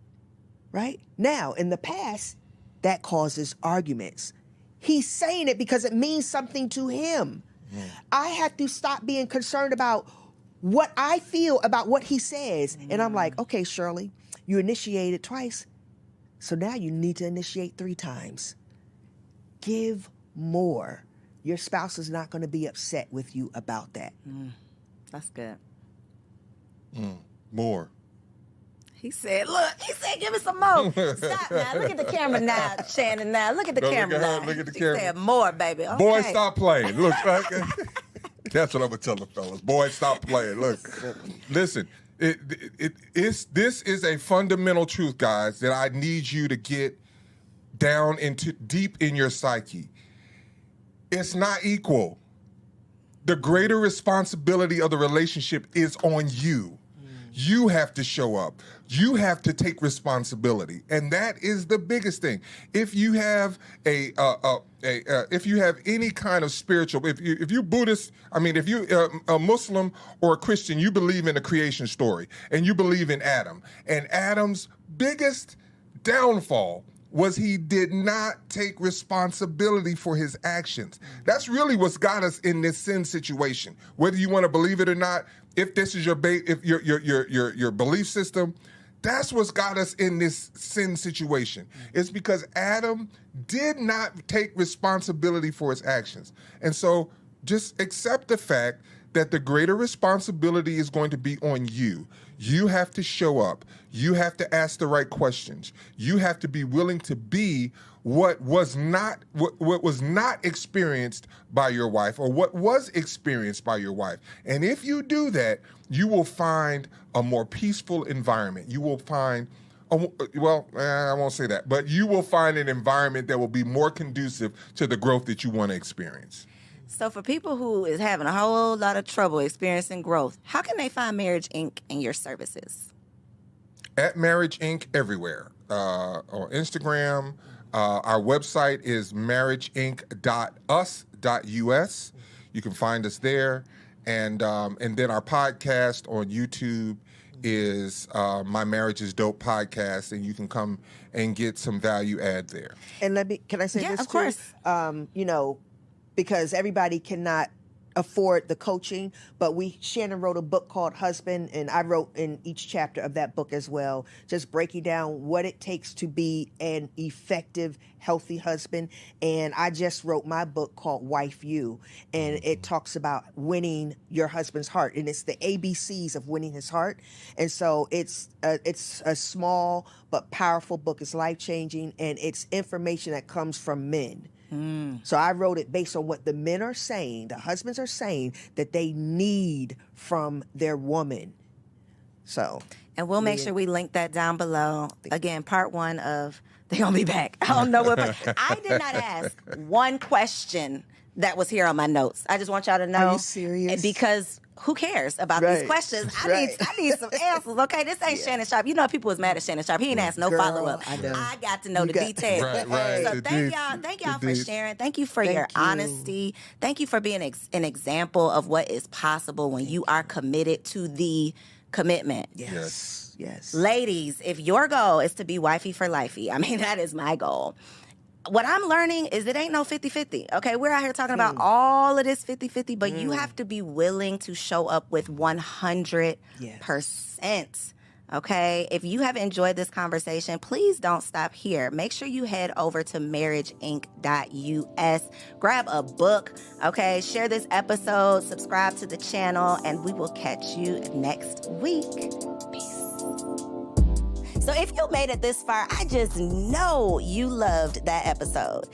right? Now, in the past, that causes arguments. He's saying it because it means something to him. I have to stop being concerned about what I feel about what he says. And I'm like, okay, Shirley, you initiated twice, so now you need to initiate 3 times. Give more. Your spouse is not going to be upset with you about that. That's good. More. He said, give me some more. Stop now. Look at the camera now, Shannon now. Look at the camera now. Look at the She camera. said more, baby. Okay. Boy, stop playing. Look, that's what I'm going to tell the fellas. Boy, stop playing. Look, listen, this is a fundamental truth, guys, that I need you to get down into deep in your psyche. It's not equal. The greater responsibility of the relationship is on you. You have to show up. You have to take responsibility, and that is the biggest thing. If you have if you have any kind of spiritual, if you're Buddhist, if you're a Muslim or a Christian, you believe in the creation story, and you believe in Adam. And Adam's biggest downfall was he did not take responsibility for his actions. That's really what's got us in this sin situation. Whether you want to believe it or not, if this is your belief system, that's what's got us in this sin situation. It's because Adam did not take responsibility for his actions. And so just accept the fact that the greater responsibility is going to be on you. You have to show up. You have to ask the right questions. You have to be willing to be what was not experienced by your wife, or what was experienced by your wife. And if you do that, you will find a more peaceful environment. You will find, I won't say that, but you will find an environment that will be more conducive to the growth that you want to experience. So for people who is having a whole lot of trouble experiencing growth, how can they find Marriage Inc. and your services? At Marriage Inc. everywhere. On Instagram. Our website is marriageinc.us.us. You can find us there. And then our podcast on YouTube is My Marriage is Dope podcast, and you can come and get some value add there. And can I say this too? Yeah, of course. Because everybody cannot afford the coaching, but Shannon wrote a book called Husband, and I wrote in each chapter of that book as well, just breaking down what it takes to be an effective, healthy husband. And I just wrote my book called Wife You, and it talks about winning your husband's heart, and it's the ABCs of winning his heart. And so it's a small but powerful book. It's life-changing, and it's information that comes from men. So I wrote it based on what the men are saying, the husbands are saying that they need from their woman. And we'll make sure we link that down below. Again, part 1 of They Gonna Be Back. I don't know what, I did not ask one question that was here on my notes. I just want y'all to know. Are you serious? Because who cares about these questions? I need some answers, okay? This ain't Shannon Sharp. You know people was mad at Shannon Sharp. He ain't asked no follow-up. I got to know the details. Right. So thank y'all for sharing. Thank you for your honesty. Thank you for being an example of what is possible when you are committed to the commitment. Yes. Ladies, if your goal is to be wifey for lifey, that is my goal. What I'm learning is it ain't no 50-50, okay? We're out here talking about all of this 50-50, but you have to be willing to show up with 100%, okay? If you have enjoyed this conversation, please don't stop here. Make sure you head over to marriageinc.us. Grab a book, okay? Share this episode, subscribe to the channel, and we will catch you next week. Peace. So if you made it this far, I just know you loved that episode.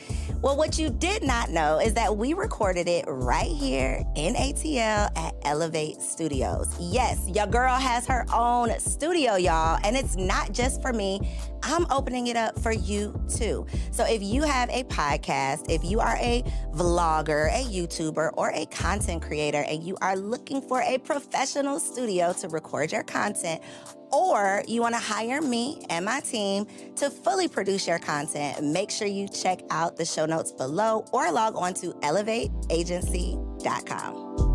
Well, what you did not know is that we recorded it right here in ATL at Elevate Studios. Yes, your girl has her own studio, y'all, and it's not just for me. I'm opening it up for you too. So if you have a podcast, if you are a vlogger, a YouTuber, or a content creator, and you are looking for a professional studio to record your content, or you want to hire me and my team to fully produce your content, make sure you check out the show notes below or log on to elevateagency.com.